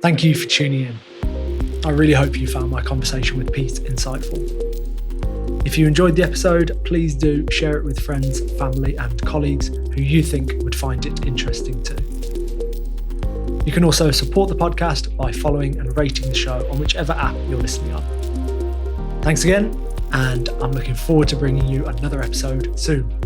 Thank you for tuning in. I really hope you found my conversation with Pete insightful. If you enjoyed the episode, please do share it with friends, family, and colleagues who you think would find it interesting too. You can also support the podcast by following and rating the show on whichever app you're listening on. Thanks again, and I'm looking forward to bringing you another episode soon.